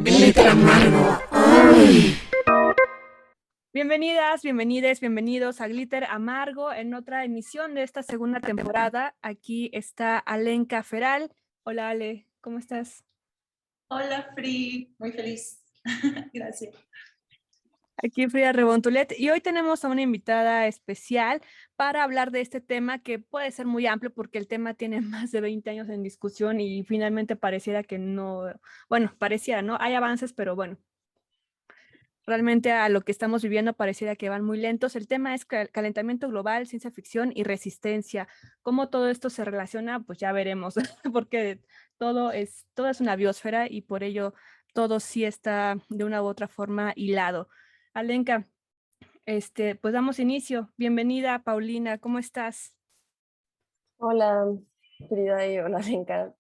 Glitter amargo. Ay. Bienvenidas, bienvenides, bienvenidos a Glitter Amargo en otra emisión de esta segunda temporada. Aquí está Alenka Feral. Hola Ale, ¿cómo estás? Hola Free, muy feliz. Gracias. Aquí Frida Rebontulet y hoy tenemos a una invitada especial para hablar de este tema que puede ser muy amplio porque el tema tiene más de 20 años en discusión y finalmente pareciera que no, bueno, pareciera, ¿no? Hay avances, pero bueno. Realmente a lo que estamos viviendo pareciera que van muy lentos. El tema es calentamiento global, ciencia ficción y resistencia. ¿Cómo todo esto se relaciona? Pues ya veremos, porque todo es una biosfera y por ello todo sí está de una u otra forma hilado. Alenka, pues damos inicio. Bienvenida, Paulina, ¿cómo estás? Hola, Frida y hola, Lenka.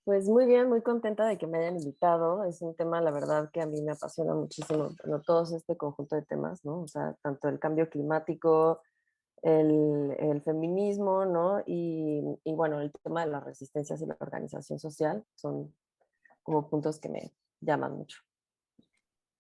Pues muy bien, muy contenta de que me hayan invitado. Es un tema, la verdad, que a mí me apasiona muchísimo. Bueno, todos este conjunto de temas, ¿no? O sea, tanto el cambio climático, el feminismo, ¿no? Y bueno, el tema de las resistencias y la organización social son como puntos que me llaman mucho.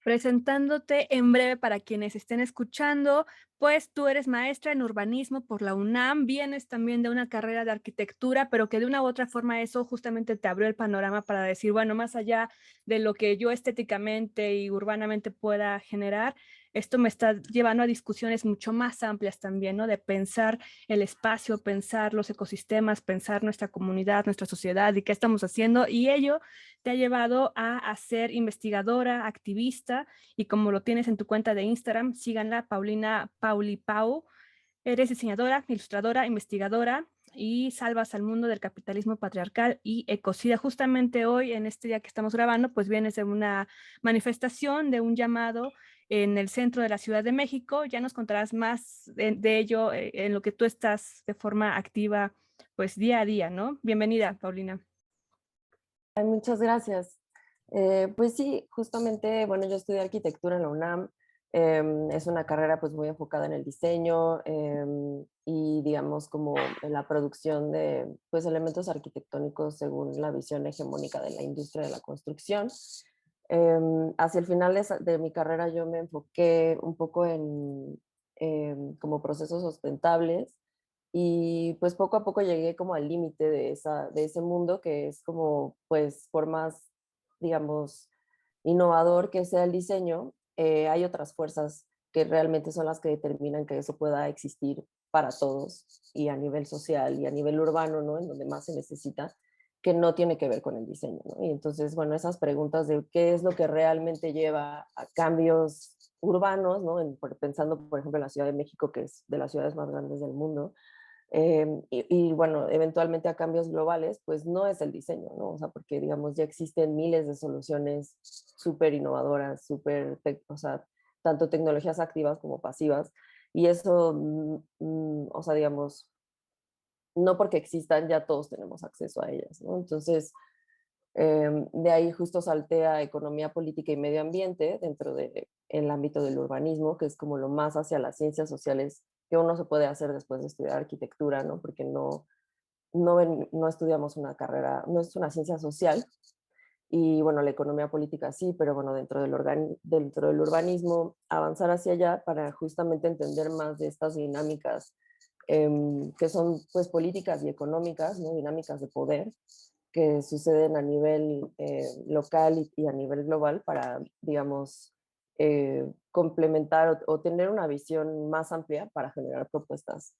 Presentándote en breve para quienes estén escuchando, pues tú eres maestra en urbanismo por la UNAM, vienes también de una carrera de arquitectura, pero que de una u otra forma eso justamente te abrió el panorama para decir, bueno, más allá de lo que yo estéticamente y urbanamente pueda generar, esto me está llevando a discusiones mucho más amplias también, ¿no? De pensar el espacio, pensar los ecosistemas, pensar nuestra comunidad, nuestra sociedad y qué estamos haciendo, y ello te ha llevado a ser investigadora, activista, y como lo tienes en tu cuenta de Instagram, síganla, Paulina Paulipau. Eres diseñadora, ilustradora, investigadora y salvas al mundo del capitalismo patriarcal y ecocida. Justamente hoy, en este día que estamos grabando, pues vienes de una manifestación, de un llamado en el centro de la Ciudad de México. Ya nos contarás más de ello en lo que tú estás de forma activa, pues día a día, ¿no? Bienvenida, Paulina. Ay, muchas gracias. Pues sí, justamente, bueno, yo estudié arquitectura en la UNAM. Es una carrera pues muy enfocada en el diseño y digamos como en la producción de pues elementos arquitectónicos según la visión hegemónica de la industria de la construcción. Hacia el final de mi carrera yo me enfoqué un poco en como procesos sustentables y pues poco a poco llegué como al límite de ese mundo que es como, pues, por más, digamos, innovador que sea el diseño, hay otras fuerzas que realmente son las que determinan que eso pueda existir para todos y a nivel social y a nivel urbano, ¿no? En donde más se necesita, que no tiene que ver con el diseño, ¿no? Y entonces, bueno, esas preguntas de qué es lo que realmente lleva a cambios urbanos, ¿no? Pensando, por ejemplo, en la Ciudad de México, que es de las ciudades más grandes del mundo, bueno, eventualmente a cambios globales, pues no es el diseño, ¿no? O sea, porque digamos ya existen miles de soluciones súper innovadoras, o sea, tanto tecnologías activas como pasivas, y eso, o sea, digamos, no porque existan ya todos tenemos acceso a ellas, ¿no? Entonces, de ahí justo salté a economía política y medio ambiente dentro del ámbito del urbanismo, que es como lo más hacia las ciencias sociales que uno se puede hacer después de estudiar arquitectura, ¿no? Porque no estudiamos una carrera, no es una ciencia social, y bueno, la economía política sí, pero bueno, dentro del urbanismo, avanzar hacia allá para justamente entender más de estas dinámicas que son pues políticas y económicas, ¿no? Dinámicas de poder que suceden a nivel local y a nivel global para, digamos, complementar o tener una visión más amplia para generar propuestas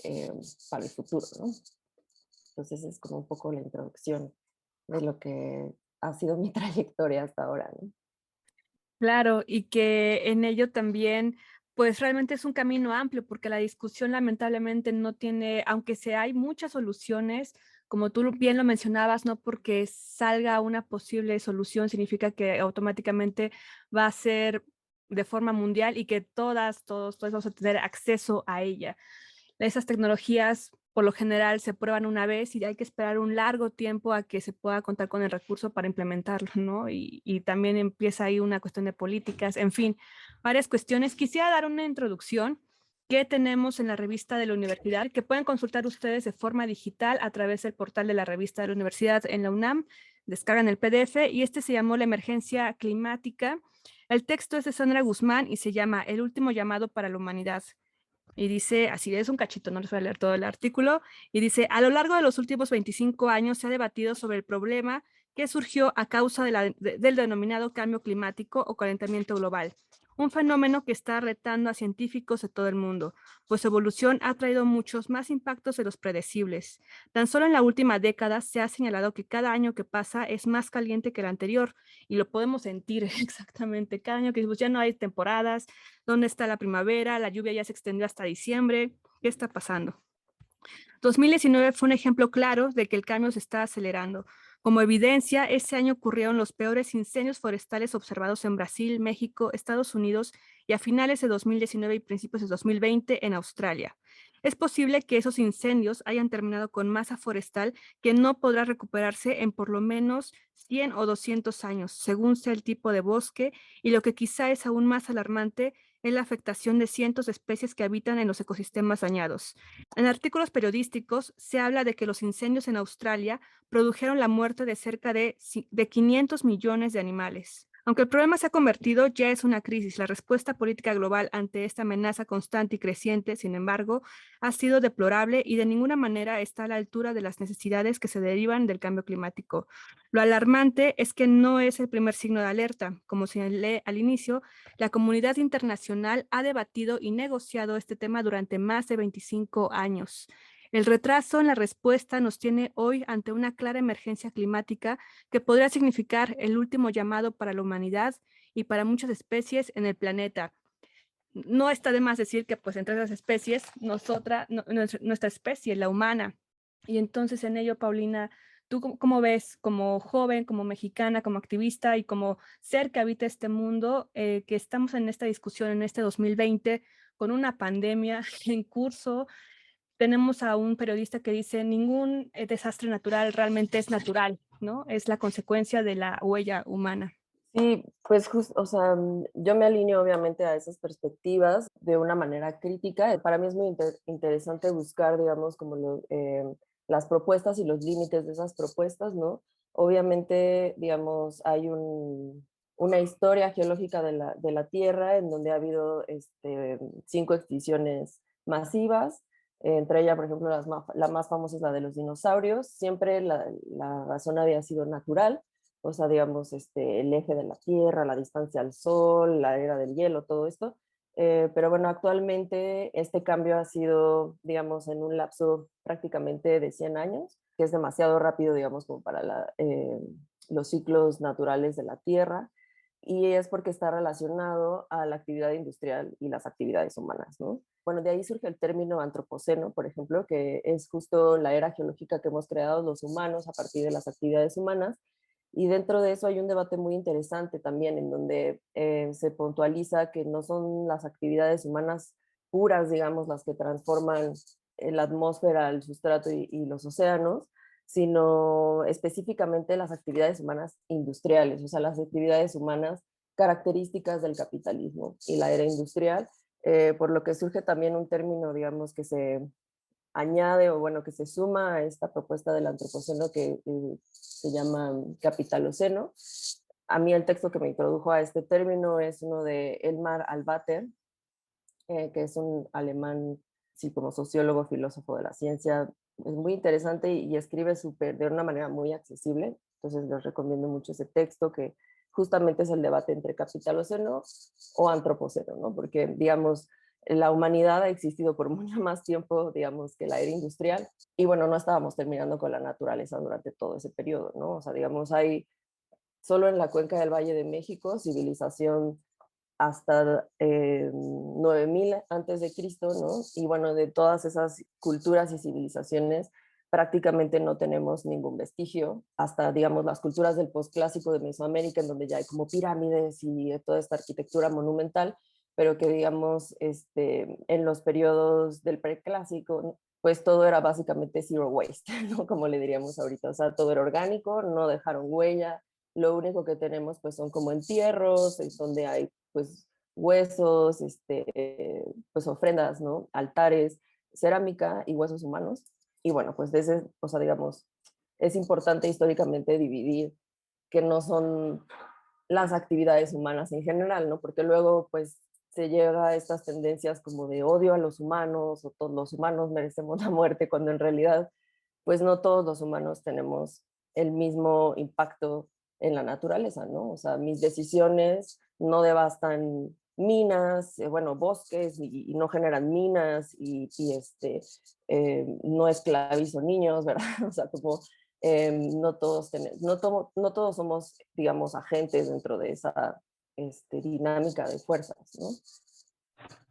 eh, para el futuro, ¿no? Entonces es como un poco la introducción de lo que ha sido mi trayectoria hasta ahora, ¿no? Claro, y que en ello también, pues realmente es un camino amplio, porque la discusión lamentablemente no tiene, aunque se hay muchas soluciones, como tú bien lo mencionabas, no porque salga una posible solución significa que automáticamente va a ser de forma mundial y que todos vamos a tener acceso a ella. Esas tecnologías por lo general se prueban una vez y hay que esperar un largo tiempo a que se pueda contar con el recurso para implementarlo, ¿no? Y también empieza ahí una cuestión de políticas, en fin, varias cuestiones. Quisiera dar una introducción que tenemos en la revista de la universidad, que pueden consultar ustedes de forma digital a través del portal de la revista de la universidad en la UNAM. Descargan el PDF y este se llamó La emergencia climática. El texto es de Sandra Guzmán y se llama El último llamado para la humanidad. Y dice, así es un cachito, no les voy a leer todo el artículo, y dice, a lo largo de los últimos 25 años se ha debatido sobre el problema que surgió a causa del denominado cambio climático o calentamiento global, un fenómeno que está retando a científicos de todo el mundo, pues su evolución ha traído muchos más impactos de los predecibles. Tan solo en la última década se ha señalado que cada año que pasa es más caliente que el anterior, y lo podemos sentir exactamente. Cada año que pues, ya no hay temporadas, ¿dónde está la primavera? La lluvia ya se extendió hasta diciembre. ¿Qué está pasando? 2019 fue un ejemplo claro de que el cambio se está acelerando. Como evidencia, ese año ocurrieron los peores incendios forestales observados en Brasil, México, Estados Unidos y a finales de 2019 y principios de 2020 en Australia. Es posible que esos incendios hayan terminado con masa forestal que no podrá recuperarse en por lo menos 100 o 200 años, según sea el tipo de bosque, y lo que quizá es aún más alarmante es la afectación de cientos de especies que habitan en los ecosistemas dañados. En artículos periodísticos se habla de que los incendios en Australia produjeron la muerte de cerca de 500 millones de animales. Aunque el problema se ha convertido, ya es una crisis. La respuesta política global ante esta amenaza constante y creciente, sin embargo, ha sido deplorable y de ninguna manera está a la altura de las necesidades que se derivan del cambio climático. Lo alarmante es que no es el primer signo de alerta. Como señalé al inicio, la comunidad internacional ha debatido y negociado este tema durante más de 25 años. El retraso en la respuesta nos tiene hoy ante una clara emergencia climática que podría significar el último llamado para la humanidad y para muchas especies en el planeta. No está de más decir que pues entre esas especies, nuestra especie, la humana. Y entonces en ello, Paulina, ¿tú cómo ves como joven, como mexicana, como activista y como ser que habita este mundo, que estamos en esta discusión en este 2020 con una pandemia en curso? Tenemos a un periodista que dice, ningún desastre natural realmente es natural, ¿no? Es la consecuencia de la huella humana. Sí, pues justo, o sea, yo me alineo obviamente a esas perspectivas de una manera crítica. Para mí es muy interesante buscar, digamos, como las propuestas y los límites de esas propuestas, ¿no? Obviamente, digamos, hay una historia geológica de la Tierra en donde ha habido 5 extinciones masivas, entre ellas, por ejemplo, la más famosa es la de los dinosaurios. Siempre la razón había sido natural, o sea, digamos, el eje de la Tierra, la distancia al Sol, la era del hielo, todo esto. Pero bueno, actualmente este cambio ha sido, digamos, en un lapso prácticamente de 100 años, que es demasiado rápido, digamos, como para los ciclos naturales de la Tierra, y es porque está relacionado a la actividad industrial y las actividades humanas, ¿no? Bueno, de ahí surge el término antropoceno, por ejemplo, que es justo la era geológica que hemos creado los humanos a partir de las actividades humanas. Y dentro de eso hay un debate muy interesante también, en donde se puntualiza que no son las actividades humanas puras, digamos, las que transforman la atmósfera, el sustrato y los océanos, sino específicamente las actividades humanas industriales, o sea, las actividades humanas características del capitalismo y la era industrial, por lo que surge también un término, digamos, que se añade o bueno, que se suma a esta propuesta del antropoceno que se llama capitaloceno. A mí el texto que me introdujo a este término es uno de Elmar Albater, que es un alemán, sí, como sociólogo, filósofo de la ciencia. Es muy interesante y escribe de una manera muy accesible. Entonces les recomiendo mucho ese texto, que justamente es el debate entre capitaloceno o antropoceno, ¿no? Porque, digamos, la humanidad ha existido por mucho más tiempo, digamos, que la era industrial. Y bueno, no estábamos terminando con la naturaleza durante todo ese periodo, ¿no? O sea, digamos, hay solo en la cuenca del Valle de México civilización hasta 9000 antes de Cristo, ¿no? Y bueno, de todas esas culturas y civilizaciones prácticamente no tenemos ningún vestigio, hasta, digamos, las culturas del posclásico de Mesoamérica, en donde ya hay como pirámides y toda esta arquitectura monumental, pero que, digamos, en los periodos del preclásico, pues todo era básicamente zero waste, ¿no? Como le diríamos ahorita, o sea, todo era orgánico, no dejaron huella, lo único que tenemos pues son como entierros, donde hay pues huesos, pues ofrendas, ¿no? Altares, cerámica y huesos humanos. Y bueno, pues desde, o sea, digamos, es importante históricamente dividir que no son las actividades humanas en general, ¿no? Porque luego, pues, se llega a estas tendencias como de odio a los humanos o todos los humanos merecemos la muerte, cuando en realidad, pues, no todos los humanos tenemos el mismo impacto en la naturaleza, ¿no? O sea, mis decisiones no devastan minas, bueno, bosques y no generan minas no esclavizo niños, ¿verdad? O sea, como no todos somos, digamos, agentes dentro de esa dinámica de fuerzas, ¿no?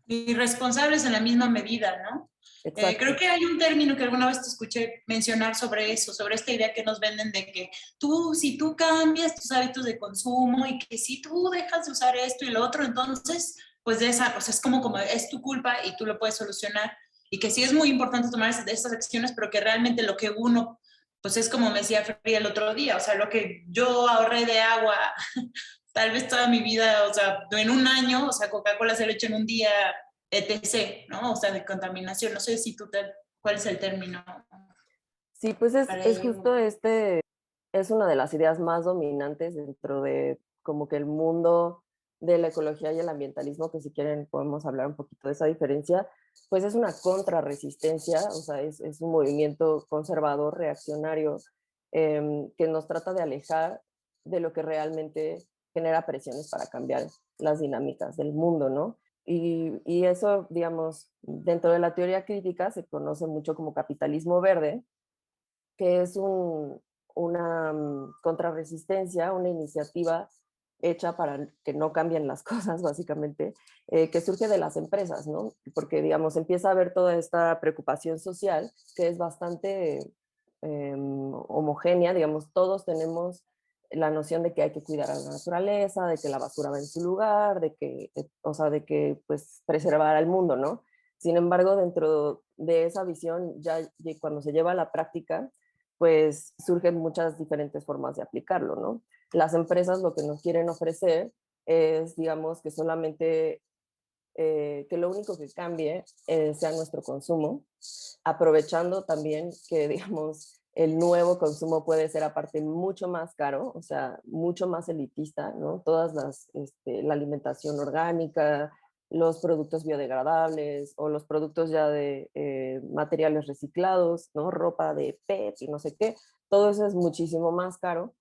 Y responsables en la misma medida, ¿no? Creo Exacto. que hay un término que alguna vez te escuché mencionar sobre eso, sobre esta idea que nos venden de que tú, si tú cambias tus hábitos de consumo y que si tú dejas de usar esto y lo otro, entonces, pues de esa, pues es como es tu culpa y tú lo puedes solucionar. Y que sí es muy importante tomar estas acciones, pero que realmente lo que uno, pues es como me decía Free el otro día, o sea, lo que yo ahorré de agua tal vez toda mi vida, o sea, en un año, o sea, Coca-Cola se lo echa en un día, etc., ¿no? O sea, de contaminación. No sé si cuál es el término Sí, pues para es ello. justo es una de las ideas más dominantes dentro de como que el mundo de la ecología y el ambientalismo, que si quieren podemos hablar un poquito de esa diferencia, pues es una contrarresistencia, o sea, es un movimiento conservador, reaccionario, que nos trata de alejar de lo que realmente genera presiones para cambiar las dinámicas del mundo, ¿no? Y eso, digamos, dentro de la teoría crítica se conoce mucho como capitalismo verde, que es una contrarresistencia, una iniciativa hecha para que no cambien las cosas, básicamente, que surge de las empresas, ¿no? Porque, digamos, empieza a haber toda esta preocupación social que es bastante homogénea, digamos, todos tenemos la noción de que hay que cuidar a la naturaleza, de que la basura va en su lugar, o sea, de que, pues, preservar al mundo, ¿no? Sin embargo, dentro de esa visión, ya cuando se lleva a la práctica, pues surgen muchas diferentes formas de aplicarlo, ¿no? Las empresas lo que nos quieren ofrecer es, digamos, que solamente, que lo único que cambie sea nuestro consumo, aprovechando también que, digamos, el nuevo consumo puede ser aparte mucho más caro, o sea, mucho más elitista, ¿no? La alimentación orgánica, los productos biodegradables o los productos ya de materiales reciclados, ¿no? Ropa de PET y no sé qué, todo eso es muchísimo más caro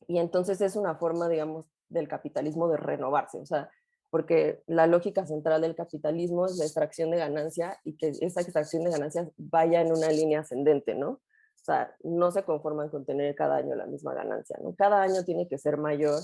y entonces es una forma, digamos, del capitalismo de renovarse, o sea, porque la lógica central del capitalismo es la extracción de ganancia y que esa extracción de ganancias vaya en una línea ascendente, ¿no? O sea, no se conforman con tener cada año la misma ganancia, ¿no? Cada año tiene que ser mayor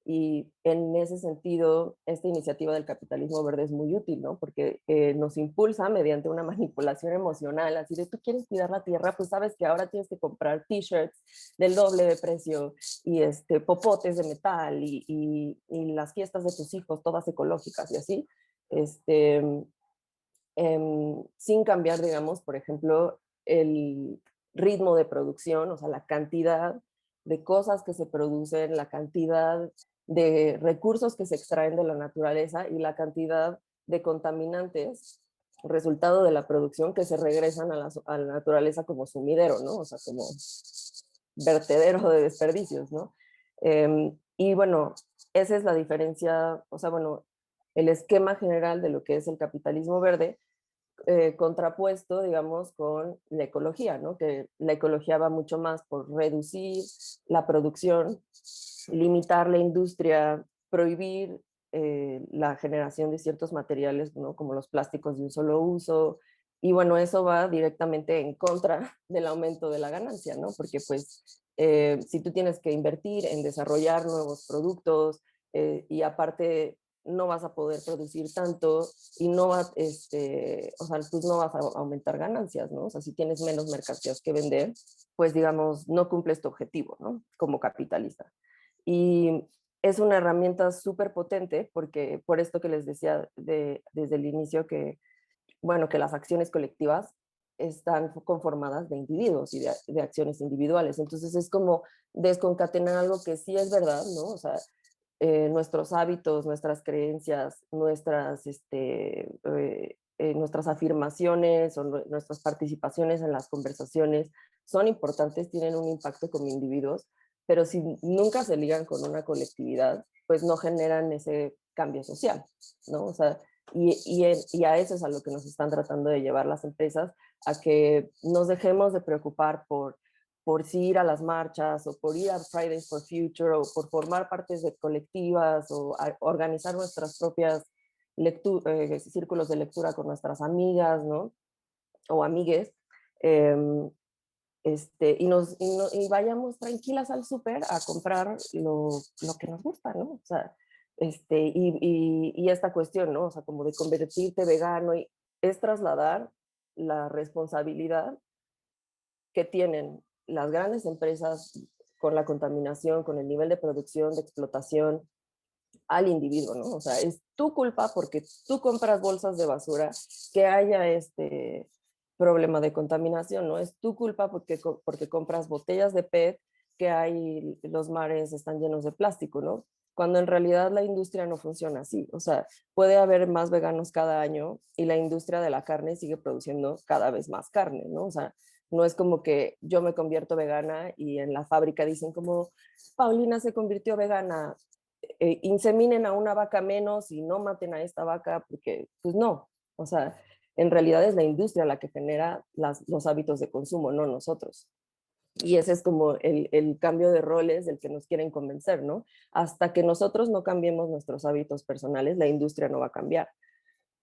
y en ese sentido, esta iniciativa del capitalismo verde es muy útil, ¿no? Porque nos impulsa mediante una manipulación emocional, así de tú quieres cuidar la tierra, pues sabes que ahora tienes que comprar t-shirts del doble de precio y popotes de metal y las fiestas de tus hijos, todas ecológicas y así, este, sin cambiar, digamos, por ejemplo, el ritmo de producción, o sea, la cantidad de cosas que se producen, la cantidad de recursos que se extraen de la naturaleza y la cantidad de contaminantes resultado de la producción que se regresan a la naturaleza como sumidero, ¿no? O sea, como vertedero de desperdicios, ¿no? Y bueno, esa es la diferencia, o sea, bueno, el esquema general de lo que es el capitalismo verde, contrapuesto, digamos, con la ecología, ¿no? Que la ecología va mucho más por reducir la producción, limitar la industria, prohibir la generación de ciertos materiales, ¿no? Como los plásticos de un solo uso. Y bueno, eso va directamente en contra del aumento de la ganancia, ¿no? Porque pues si tú tienes que invertir en desarrollar nuevos productos y aparte no vas a poder producir tanto y no va, o sea, pues no vas a aumentar ganancias, ¿no? O sea, si tienes menos mercancías que vender, pues digamos, no cumples tu objetivo, ¿no? Como capitalista. Y es una herramienta súper potente porque por esto que les decía desde el inicio que, bueno, que las acciones colectivas están conformadas de individuos y de acciones individuales. Entonces es como desconcatenar algo que sí es verdad, ¿no? O sea, nuestros hábitos, nuestras creencias, nuestras afirmaciones o nuestras participaciones en las conversaciones son importantes, tienen un impacto como individuos, pero si nunca se ligan con una colectividad, pues no generan ese cambio social, ¿no? O sea, y a eso es a lo que nos están tratando de llevar las empresas, a que nos dejemos de preocupar por si ir a las marchas o por ir a Fridays for Future o por formar partes de colectivas o organizar nuestras propias círculos de lectura con nuestras amigas, ¿no? O amigues. Eh, y vayamos tranquilas al súper a comprar lo que nos gusta, ¿no? O sea, y esta cuestión, ¿no? O sea, como de convertirte vegano es trasladar la responsabilidad que tienen las grandes empresas con la contaminación, con el nivel de producción, de explotación al individuo, ¿no? O sea, es tu culpa porque tú compras bolsas de basura que haya este problema de contaminación, ¿no? Es tu culpa porque compras botellas de PET que los mares están llenos de plástico, ¿no? Cuando en realidad la industria no funciona así. O sea, puede haber más veganos cada año y la industria de la carne sigue produciendo cada vez más carne, ¿no? O sea, no es como que yo me convierto vegana y en la fábrica dicen como, Paulina se convirtió vegana, inseminen a una vaca menos y no maten a esta vaca, porque pues no, o sea, en realidad es la industria la que genera los hábitos de consumo, no nosotros. Y ese es como el cambio de roles del que nos quieren convencer, ¿no? Hasta que nosotros no cambiemos nuestros hábitos personales, la industria no va a cambiar.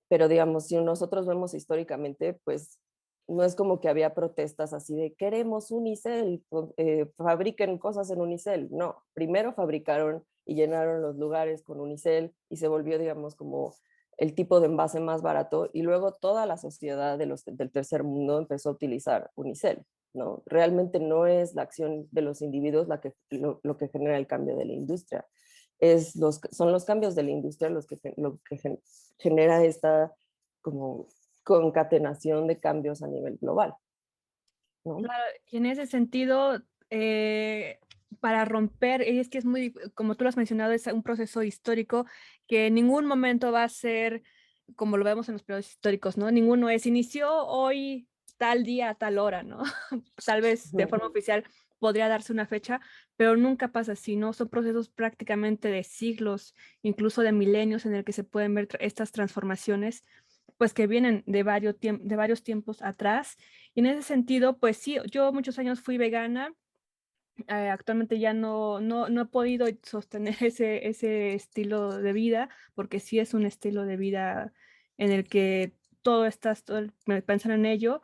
Pero digamos, si nosotros vemos históricamente, pues no es como que había protestas así de queremos unicel, fabriquen cosas en unicel. No, primero fabricaron y llenaron los lugares con unicel y se volvió, digamos, como el tipo de envase más barato y luego toda la sociedad del tercer mundo empezó a utilizar unicel, ¿no? Realmente no es la acción de los individuos lo que genera el cambio de la industria. Son los cambios de la industria lo que genera esta como concatenación de cambios a nivel global, ¿no? Claro, y en ese sentido, para romper, y es que es muy, como tú lo has mencionado, es un proceso histórico que en ningún momento va a ser como lo vemos en los periodos históricos, ¿no? Ninguno inició hoy, tal día, tal hora, ¿no? Tal vez de forma oficial podría darse una fecha, pero nunca pasa así, ¿no? Son procesos prácticamente de siglos, incluso de milenios en el que se pueden ver estas transformaciones, pues que vienen de varios tiempos atrás. Y en ese sentido, pues sí, yo muchos años fui vegana, actualmente ya no he podido sostener ese estilo de vida, porque sí es un estilo de vida en el que pensar en ello,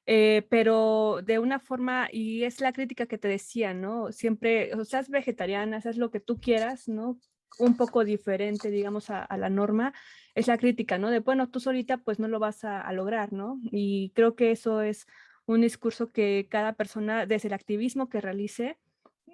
pero de una forma, y es la crítica que te decía, ¿no? Siempre, o seas vegetariana, seas lo que tú quieras, ¿no? Un poco diferente, digamos, a la norma, es la crítica, ¿no? De, bueno, tú solita pues no lo vas a lograr, ¿no? Y creo que eso es un discurso que cada persona, desde el activismo que realice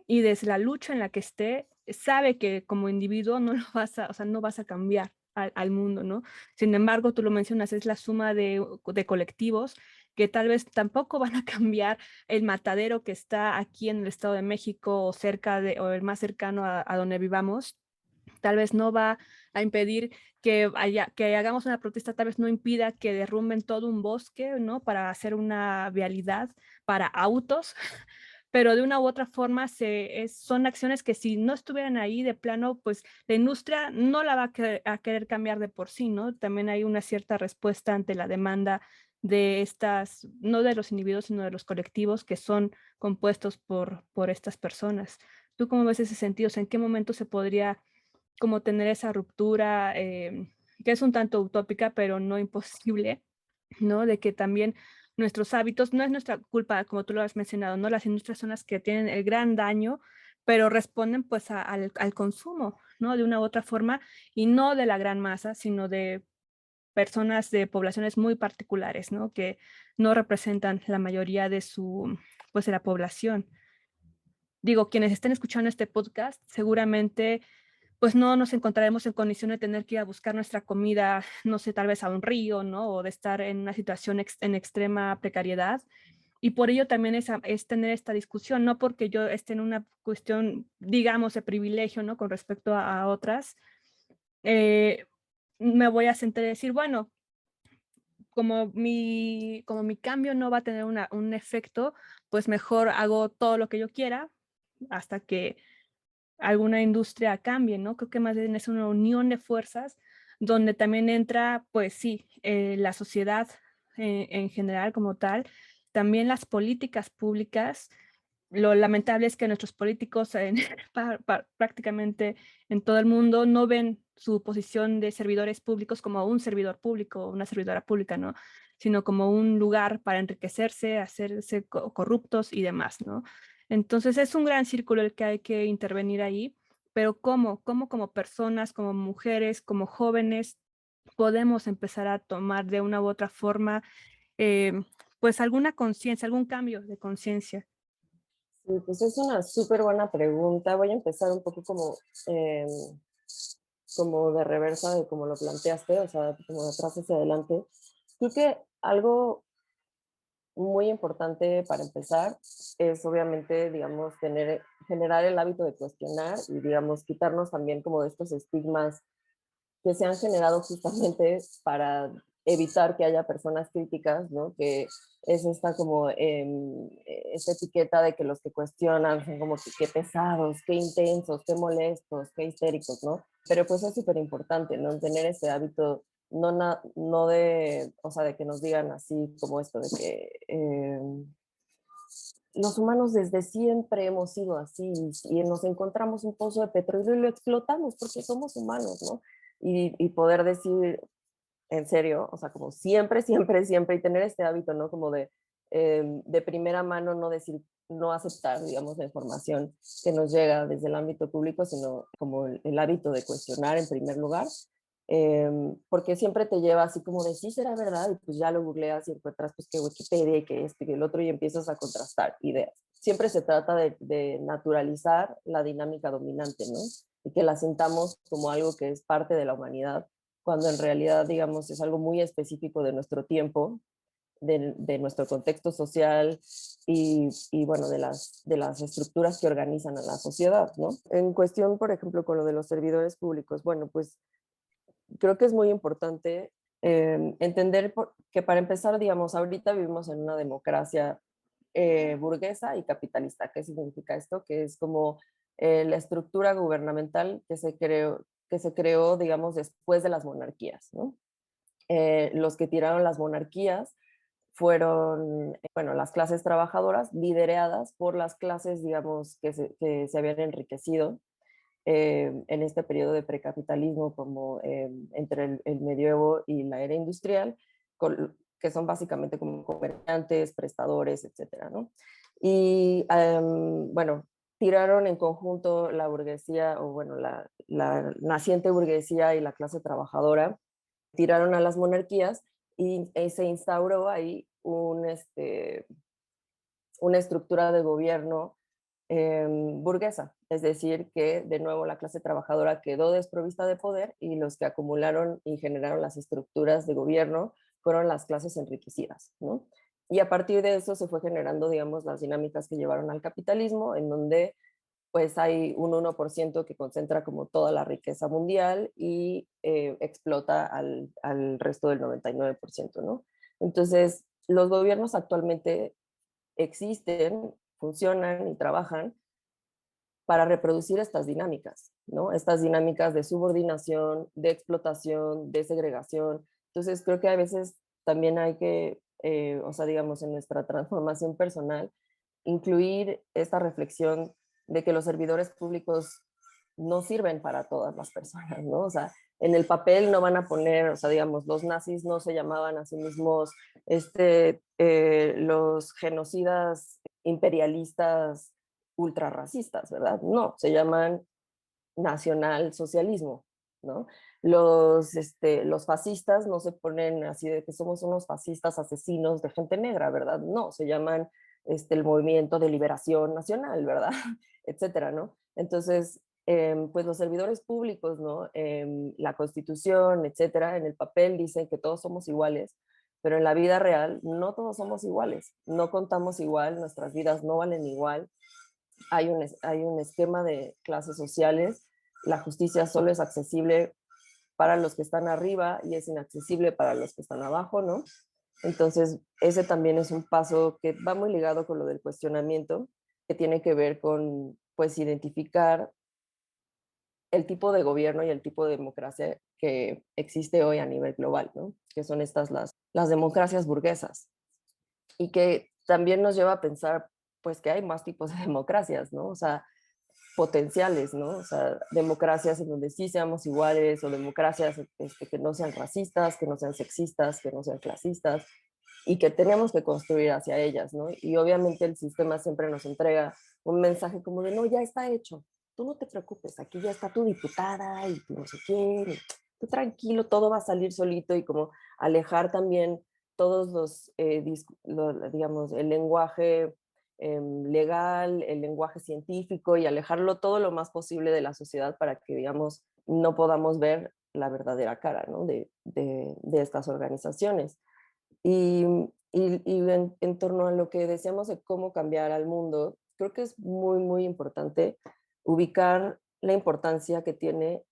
y desde la lucha en la que esté, sabe que como individuo no lo vas a, o sea, no vas a cambiar al mundo, ¿no? Sin embargo, tú lo mencionas, es la suma de colectivos que tal vez tampoco van a cambiar el matadero que está aquí en el Estado de México o o el más cercano a donde vivamos. Tal vez no va a impedir que hagamos una protesta, tal vez no impida que derrumben todo un bosque, ¿no? Para hacer una vialidad para autos, pero de una u otra forma son acciones que si no estuvieran ahí de plano, pues la industria no la va a querer cambiar de por sí, ¿no? También hay una cierta respuesta ante la demanda de estas, no de los individuos, sino de los colectivos que son compuestos por estas personas. ¿Tú cómo ves ese sentido? O sea, ¿en qué momento se podría como tener esa ruptura, que es un tanto utópica, pero no imposible, ¿no? De que también nuestros hábitos, no es nuestra culpa, como tú lo has mencionado, ¿no? Las industrias son las que tienen el gran daño, pero responden pues al consumo, ¿no? De una u otra forma, y no de la gran masa, sino de personas de poblaciones muy particulares, ¿no? Que no representan la mayoría pues de la población. Digo, quienes estén escuchando este podcast, seguramente pues no nos encontraremos en condición de tener que ir a buscar nuestra comida, no sé, tal vez a un río, ¿no? O de estar en una situación en extrema precariedad. Y por ello también es tener esta discusión, no porque yo esté en una cuestión, digamos, de privilegio, ¿no? Con respecto a otras, me voy a sentar y decir, bueno, como mi cambio no va a tener un efecto, pues mejor hago todo lo que yo quiera hasta que alguna industria cambie, ¿no? Creo que más bien es una unión de fuerzas donde también entra, pues sí, la sociedad en general como tal, también las políticas públicas. Lo lamentable es que nuestros políticos prácticamente en todo el mundo no ven su posición de servidores públicos como un servidor público o una servidora pública, ¿no? Sino como un lugar para enriquecerse, hacerse corruptos y demás, ¿no? Entonces es un gran círculo el que hay que intervenir ahí, pero ¿cómo como personas, como mujeres, como jóvenes, podemos empezar a tomar de una u otra forma, eh, pues alguna conciencia, algún cambio de conciencia? Sí, pues es una súper buena pregunta. Voy a empezar un poco eh, como de reversa de cómo lo planteaste, o sea, como de atrás hacia adelante. Creo que algo muy importante para empezar es obviamente, digamos, generar el hábito de cuestionar y, digamos, quitarnos también como de estos estigmas que se han generado justamente para evitar que haya personas críticas, ¿no? Que es esta como esta etiqueta de que los que cuestionan son como que qué pesados, qué intensos, qué molestos, qué histéricos, ¿no? Pero pues es súper importante, ¿no? Tener ese hábito, no de, o sea, de que nos digan así como esto, de que los humanos desde siempre hemos sido así y nos encontramos un pozo de petróleo y lo explotamos porque somos humanos, ¿no? Y poder decir, en serio, o sea, como siempre, siempre, siempre, y tener este hábito, ¿no? Como de primera mano, no decir, no aceptar, digamos, la información que nos llega desde el ámbito público, sino como el hábito de cuestionar en primer lugar, porque siempre te lleva así como de, sí, será verdad, y pues ya lo googleas y encuentras pues que Wikipedia y que esto y que el otro, y empiezas a contrastar ideas. Siempre se trata de naturalizar la dinámica dominante, ¿no? Y que la sintamos como algo que es parte de la humanidad, cuando en realidad, digamos, es algo muy específico de nuestro tiempo, de nuestro contexto social y bueno, de las estructuras que organizan a la sociedad, ¿no? En cuestión, por ejemplo, con lo de los servidores públicos, bueno, pues creo que es muy importante entender que para empezar, digamos, ahorita vivimos en una democracia burguesa y capitalista. ¿Qué significa esto? Que es como la estructura gubernamental que se creó, digamos, después de las monarquías, ¿no? Los que tiraron las monarquías fueron, bueno, las clases trabajadoras lideradas por las clases, digamos, que se habían enriquecido en este periodo de precapitalismo, como entre el medievo y la era industrial, que son básicamente como comerciantes, prestadores, etcétera, ¿no? Y bueno, tiraron en conjunto la burguesía, o bueno, la naciente burguesía y la clase trabajadora, tiraron a las monarquías y se instauró ahí una estructura de gobierno burguesa, es decir, que de nuevo la clase trabajadora quedó desprovista de poder y los que acumularon y generaron las estructuras de gobierno fueron las clases enriquecidas, ¿no? Y a partir de eso se fue generando, digamos, las dinámicas que llevaron al capitalismo, en donde pues hay un 1% que concentra como toda la riqueza mundial y explota al resto del 99%, ¿no? Entonces, los gobiernos actualmente existen, funcionan y trabajan para reproducir estas dinámicas, ¿no? Estas dinámicas de subordinación, de explotación, de segregación. Entonces, creo que a veces también hay que, o sea, digamos, en nuestra transformación personal, incluir esta reflexión de que los servidores públicos no sirven para todas las personas, ¿no? O sea, en el papel no van a poner, o sea, digamos, los nazis no se llamaban a sí mismos los genocidas imperialistas ultrarracistas, ¿verdad? No, se llaman nacionalsocialismo, ¿no? Los fascistas no se ponen así de que somos unos fascistas asesinos de gente negra, ¿verdad? No, se llaman el Movimiento de Liberación Nacional, ¿verdad? Etcétera, ¿no? Entonces, pues los servidores públicos, ¿no? La Constitución, etcétera, en el papel dicen que todos somos iguales, pero en la vida real no todos somos iguales, no contamos igual, nuestras vidas no valen igual, hay un esquema de clases sociales, la justicia solo es accesible para los que están arriba y es inaccesible para los que están abajo, ¿no? Entonces, ese también es un paso que va muy ligado con lo del cuestionamiento, que tiene que ver con, pues, identificar el tipo de gobierno y el tipo de democracia que existe hoy a nivel global, ¿no? Que son estas las democracias burguesas. Y que también nos lleva a pensar, pues, que hay más tipos de democracias, ¿no? O sea, potenciales, ¿no? O sea, democracias en donde sí seamos iguales o democracias que no sean racistas, que no sean sexistas, que no sean clasistas y que tenemos que construir hacia ellas, ¿no? Y obviamente el sistema siempre nos entrega un mensaje como de, no, ya está hecho, tú no te preocupes, aquí ya está tu diputada y tu no sé quién, y tú tranquilo, todo va a salir solito y como alejar también todos digamos, el lenguaje legal, el lenguaje científico y alejarlo todo lo más posible de la sociedad para que, digamos, no podamos ver la verdadera cara, ¿no? de estas organizaciones. Y, en torno a lo que decíamos de cómo cambiar al mundo, creo que es muy, muy importante ubicar la importancia que tiene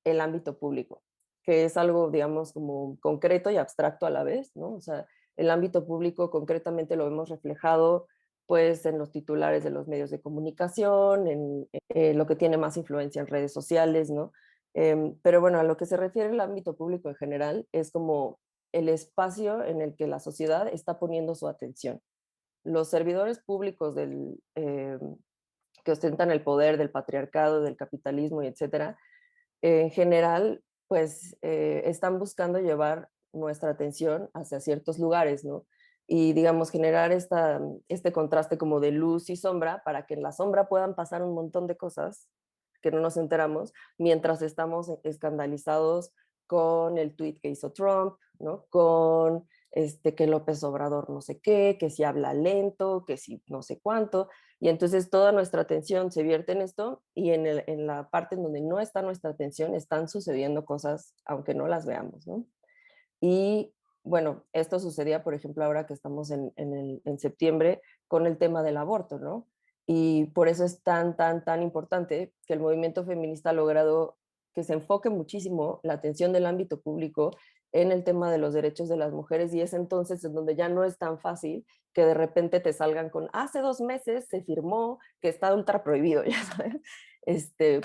el ámbito público, que es algo, digamos, como concreto y abstracto a la vez, ¿no? O sea, el ámbito público concretamente lo hemos reflejado pues en los titulares de los medios de comunicación, en lo que tiene más influencia en redes sociales, ¿no? Pero bueno, a lo que se refiere el ámbito público en general es como el espacio en el que la sociedad está poniendo su atención. Los servidores públicos que ostentan el poder del patriarcado, del capitalismo y etcétera, en general, pues están buscando llevar nuestra atención hacia ciertos lugares, ¿no? Y digamos, generar este contraste como de luz y sombra para que en la sombra puedan pasar un montón de cosas que no nos enteramos mientras estamos escandalizados con el tweet que hizo Trump, ¿no? Con que López Obrador no sé qué, que si habla lento, que si no sé cuánto. Y entonces toda nuestra atención se vierte en esto y en la parte en donde no está nuestra atención están sucediendo cosas aunque no las veamos, ¿no? Y bueno, esto sucedía, por ejemplo, ahora que estamos en septiembre con el tema del aborto, ¿no? Y por eso es tan, tan, tan importante que el movimiento feminista ha logrado que se enfoque muchísimo la atención del ámbito público en el tema de los derechos de las mujeres y es entonces en donde ya no es tan fácil que de repente te salgan con, hace 2 meses se firmó que está ultra prohibido, ya sabes,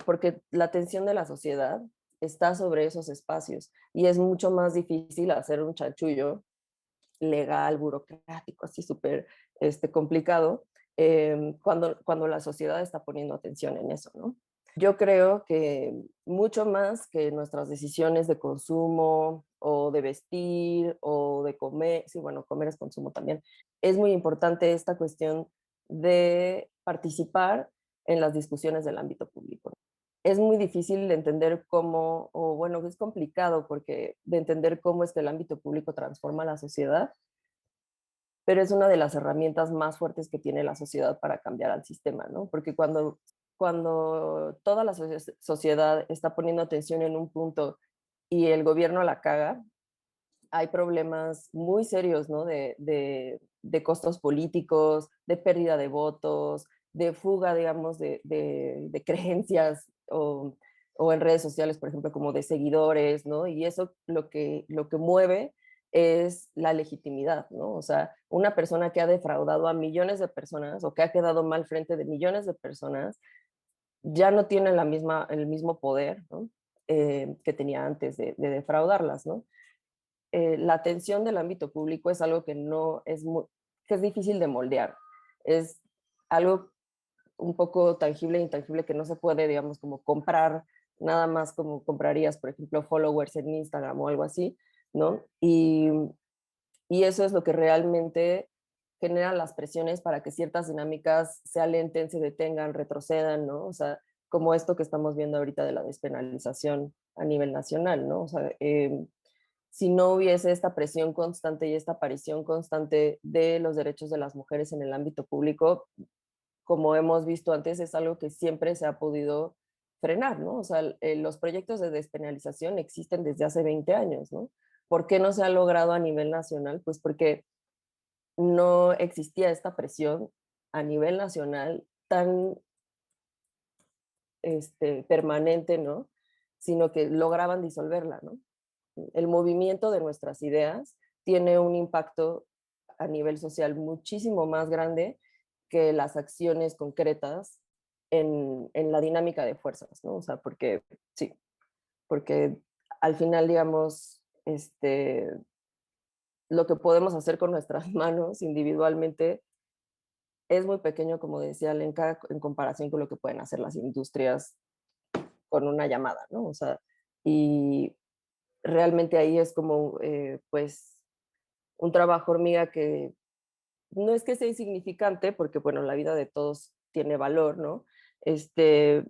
porque la atención de la sociedad está sobre esos espacios y es mucho más difícil hacer un chanchullo legal, burocrático, así súper complicado, cuando la sociedad está poniendo atención en eso, ¿no? Yo creo que mucho más que nuestras decisiones de consumo o de vestir o de comer, sí, bueno, comer es consumo también, es muy importante esta cuestión de participar en las discusiones del ámbito público. Es muy difícil de entender cómo, o bueno, es complicado porque de entender cómo es que el ámbito público transforma la sociedad, pero es una de las herramientas más fuertes que tiene la sociedad para cambiar al sistema, ¿no? Porque cuando toda la sociedad está poniendo atención en un punto y el gobierno la caga, hay problemas muy serios, ¿no? De costos políticos, de pérdida de votos, de fuga, digamos, de creencias o en redes sociales, por ejemplo, como de seguidores, ¿no? Y eso lo que mueve es la legitimidad, ¿no? O sea, una persona que ha defraudado a millones de personas o que ha quedado mal frente de millones de personas, ya no tiene el mismo poder, ¿no? Que tenía antes de defraudarlas, ¿no? La atención del ámbito público es algo que no es que es difícil de moldear. Es algo un poco tangible e intangible que no se puede, digamos, como comprar nada más como comprarías, por ejemplo, followers en Instagram o algo así, ¿no? Y eso es lo que realmente genera las presiones para que ciertas dinámicas se alenten, se detengan, retrocedan, ¿no? O sea, como esto que estamos viendo ahorita de la despenalización a nivel nacional, ¿no? O sea, si no hubiese esta presión constante y esta aparición constante de los derechos de las mujeres en el ámbito público, como hemos visto antes, es algo que siempre se ha podido frenar, ¿no? O sea, los proyectos de despenalización existen desde hace 20 años, ¿no? ¿Por qué no se ha logrado a nivel nacional? Pues porque no existía esta presión a nivel nacional tan permanente, ¿no? Sino que lograban disolverla, ¿no? El movimiento de nuestras ideas tiene un impacto a nivel social muchísimo más grande que las acciones concretas en la dinámica de fuerzas, ¿no? O sea, porque, sí, porque al final, digamos, lo que podemos hacer con nuestras manos individualmente es muy pequeño, como decía Lenka, en comparación con lo que pueden hacer las industrias con una llamada, ¿no? O sea, y realmente ahí es como, pues, un trabajo hormiga que no es que sea insignificante, porque, bueno, la vida de todos tiene valor, ¿no? Pero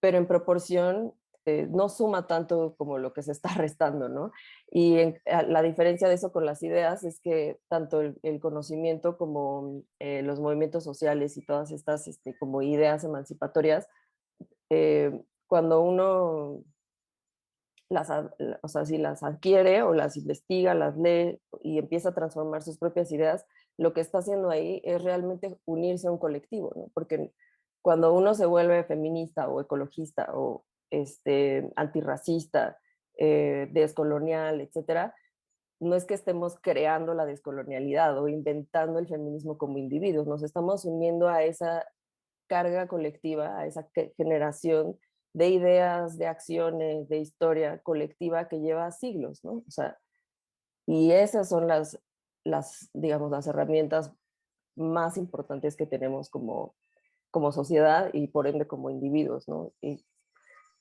en proporción no suma tanto como lo que se está restando, ¿no? Y la diferencia de eso con las ideas es que tanto el conocimiento como los movimientos sociales y todas estas como ideas emancipatorias, cuando uno o sea, si las adquiere o las investiga, las lee y empieza a transformar sus propias ideas, lo que está haciendo ahí es realmente unirse a un colectivo, ¿no? Porque cuando uno se vuelve feminista o ecologista o antirracista, descolonial, etcétera, no es que estemos creando la descolonialidad o inventando el feminismo como individuos, nos estamos uniendo a esa carga colectiva, a esa generación de ideas, de acciones, de historia colectiva que lleva siglos, ¿no? O sea, y esas son digamos, las herramientas más importantes que tenemos como sociedad y por ende como individuos, ¿no? Y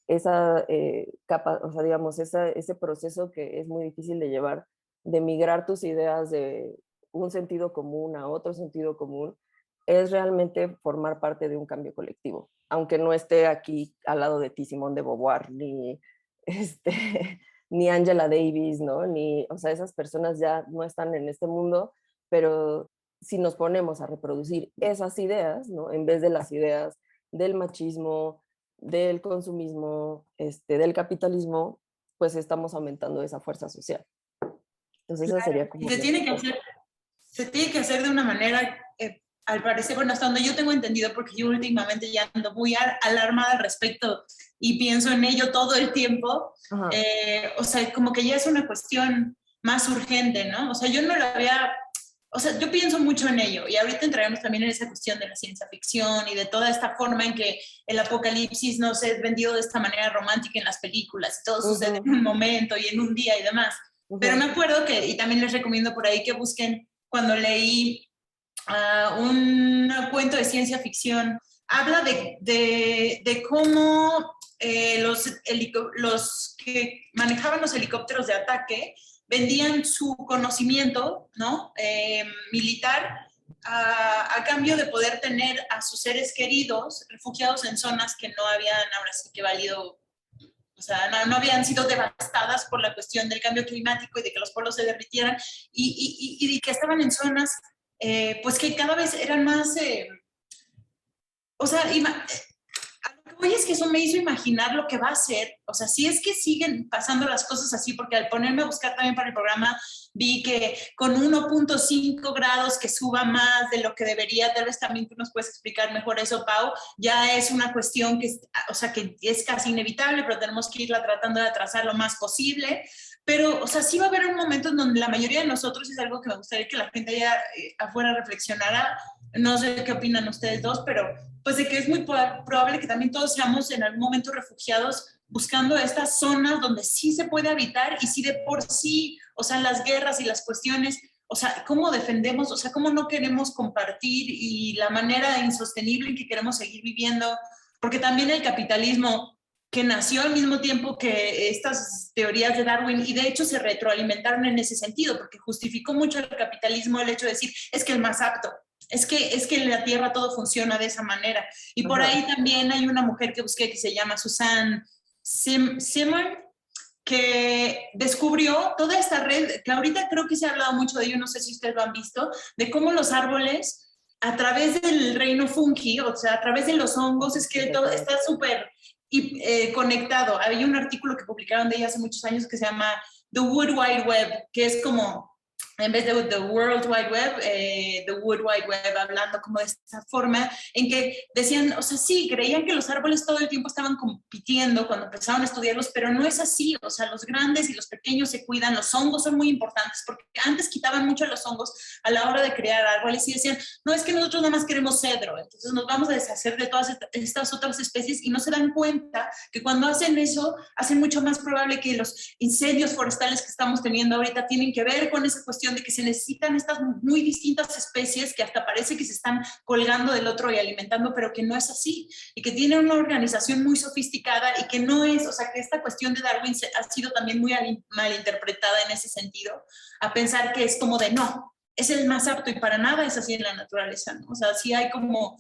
esa o sea, digamos, ese proceso que es muy difícil de llevar, de migrar tus ideas de un sentido común a otro sentido común, es realmente formar parte de un cambio colectivo, aunque no esté aquí al lado de ti Simone de Beauvoir, ni, ni Angela Davis, ¿no? Ni, o sea, esas personas ya no están en este mundo, pero si nos ponemos a reproducir esas ideas, ¿no? En vez de las ideas del machismo, del consumismo, del capitalismo, pues estamos aumentando esa fuerza social. Entonces esa sería como... Y se tiene que hacer de una manera, al parecer, bueno, hasta donde yo tengo entendido, porque yo últimamente ya ando muy alarmada al respecto y pienso en ello todo el tiempo, o sea, como que ya es una cuestión más urgente, ¿no? O sea, yo no la había... O sea, yo pienso mucho en ello y ahorita entraremos también en esa cuestión de la ciencia ficción y de toda esta forma en que el apocalipsis no se es vendido de esta manera romántica en las películas y todo sucede en un momento y en un día y demás. Pero me acuerdo que, y también les recomiendo por ahí que busquen, cuando leí un cuento de ciencia ficción, habla de cómo los que manejaban los helicópteros de ataque vendían su conocimiento, ¿no? Militar a cambio de poder tener a sus seres queridos refugiados en zonas que no habían ahora sí que valido, o sea, no habían sido devastadas por la cuestión del cambio climático y de que los polos se derritieran y que estaban en zonas pues que cada vez eran más, o sea, a lo que voy es que eso me hizo imaginar lo que va a ser, o sea, si es que siguen pasando las cosas así, porque al ponerme a buscar también para el programa, vi que con 1.5 grados que suba más de lo que debería, tal vez también tú nos puedes explicar mejor eso, Pau, ya es una cuestión que, o sea, que es casi inevitable, pero tenemos que irla tratando de atrasar lo más posible. Pero, o sea, sí va a haber un momento en donde la mayoría de nosotros, es algo que me gustaría que la gente allá afuera reflexionara, no sé qué opinan ustedes dos, pero pues de que es muy probable que también todos seamos en algún momento refugiados buscando estas zonas donde sí se puede habitar y sí de por sí, o sea, las guerras y las cuestiones, o sea, cómo defendemos, o sea, cómo no queremos compartir y la manera insostenible en que queremos seguir viviendo, porque también el capitalismo que nació al mismo tiempo que estas teorías de Darwin y de hecho se retroalimentaron en ese sentido, porque justificó mucho el capitalismo el hecho de decir, es que el más apto, es que en la Tierra todo funciona de esa manera. Y por ahí también hay una mujer que busqué que se llama Suzanne Simard, que descubrió toda esta red, que ahorita creo que se ha hablado mucho de ello, no sé si ustedes lo han visto, de cómo los árboles, a través del reino fungi, o sea, a través de los hongos, es que todo está súper conectado. Había un artículo que publicaron de ella hace muchos años que se llama The Wood Wide Web, que es como, en vez de The World Wide Web, The Wood Wide Web, hablando como de esta forma en que decían, o sea, sí, creían que los árboles todo el tiempo estaban compitiendo cuando empezaron a estudiarlos, pero no es así, o sea, los grandes y los pequeños se cuidan, los hongos son muy importantes, porque antes quitaban mucho los hongos a la hora de crear árboles y decían, no, es que nosotros nada más queremos cedro, entonces nos vamos a deshacer de todas estas otras especies y no se dan cuenta que cuando hacen eso, hacen mucho más probable que los incendios forestales que estamos teniendo ahorita tienen que ver con esa cuestión de que se necesitan estas muy distintas especies que hasta parece que se están colgando del otro y alimentando, pero que no es así, y que tienen una organización muy sofisticada y que no es, o sea, que esta cuestión de Darwin ha sido también muy malinterpretada en ese sentido, a pensar que es como de no, es el más apto y para nada es así en la naturaleza, ¿no? O sea, sí hay como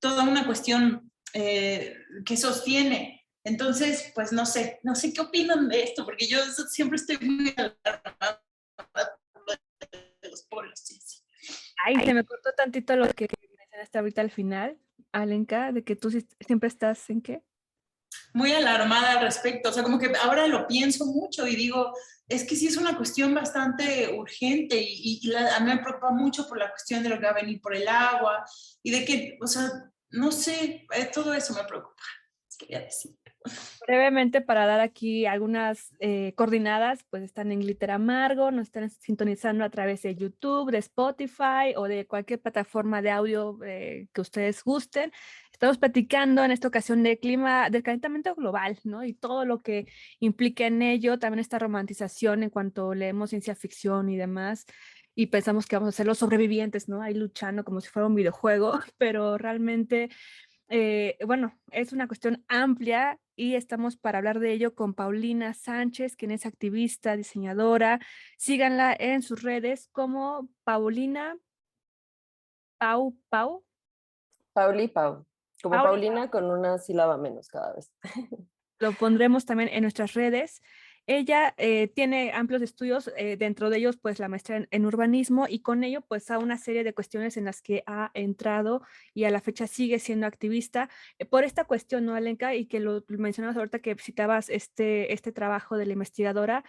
toda una cuestión que sostiene. Entonces, pues no sé qué opinan de esto, porque yo siempre estoy muy alarmada de los pueblos. Sí, sí. Ay, se me cortó tantito lo que mencionaste ahorita al final, Alenka, de que tú siempre estás ¿en qué? Muy alarmada al respecto, o sea, como que ahora lo pienso mucho y digo, es que sí es una cuestión bastante urgente y a mí me preocupa mucho por la cuestión de lo que va a venir por el agua y de que, o sea, no sé, todo eso me preocupa, quería decir. Brevemente, para dar aquí algunas coordenadas, pues están en Glitter Amargo, nos están sintonizando a través de YouTube, de Spotify o de cualquier plataforma de audio que ustedes gusten. Estamos platicando en esta ocasión del clima, del calentamiento global, ¿no? Y todo lo que implica en ello, también esta romantización en cuanto leemos ciencia ficción y demás. Y pensamos que vamos a ser los sobrevivientes, ¿no? Ahí luchando como si fuera un videojuego, pero realmente bueno, es una cuestión amplia y estamos para hablar de ello con Paulina Sánchez, quien es activista, diseñadora. Síganla en sus redes como Paulina Pau Pau. Pauli Pau. Como Pauli Paulina con una sílaba menos cada vez. Lo pondremos también en nuestras redes. Ella tiene amplios estudios, dentro de ellos pues la maestría en urbanismo y con ello pues a una serie de cuestiones en las que ha entrado y a la fecha sigue siendo activista por esta cuestión, ¿no, Alenka? Y que lo mencionabas ahorita que citabas este trabajo de la investigadora.